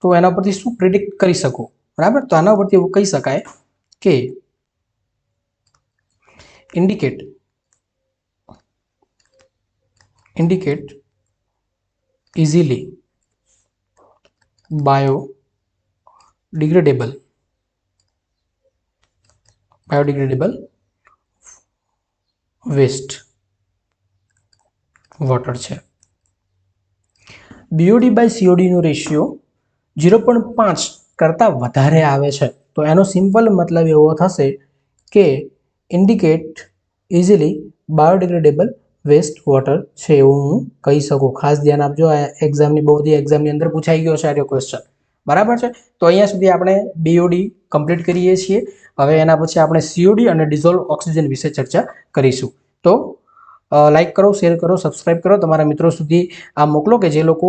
તો એના પરથી શું પ્રિડિક્ટ કરી શકું? બરાબર, તો આના પરથી એવું કહી શકાય કે indicate easily biodegradable waste water છે. BOD બાય COD નો રેશિયો 0.5 કરતાં વધારે આવે છે તો એનો સિમ્પલ મતલબ એવો થશે કે indicate easily biodegradable waste water છે એવું હું કહી શકું. ખાસ ધ્યાન આપજો, આ એક્ઝામની બહુ બધી એક્ઝામની અંદર પૂછાઈ ગયો છે આ ક્વેશ્ચન. બરાબર છે, તો અહીંયા સુધી આપણે BOD કમ્પ્લીટ કરીએ છીએ. હવે એના પછી આપણે COD અને ડિઝોલ્વ ઓક્સિજન વિશે ચર્ચા કરીશું. તો લાઈક કરો, શેર કરો, સબસ્ક્રાઇબ કરો, તમારા મિત્રો સુધી આ મોકલો કે જે લોકો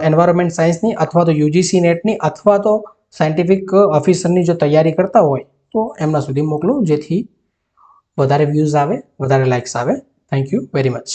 એન્વાયરમેન્ટ સાયન્સની અથવા તો UGC નેટની અથવા તો સાયન્ટિફિક ઓફિસરની જો તૈયારી કરતા હોય તો એમના સુધી મોકલો, જેથી વધારે વ્યૂઝ આવે, વધારે લાઇક્સ આવે. Thank you very much.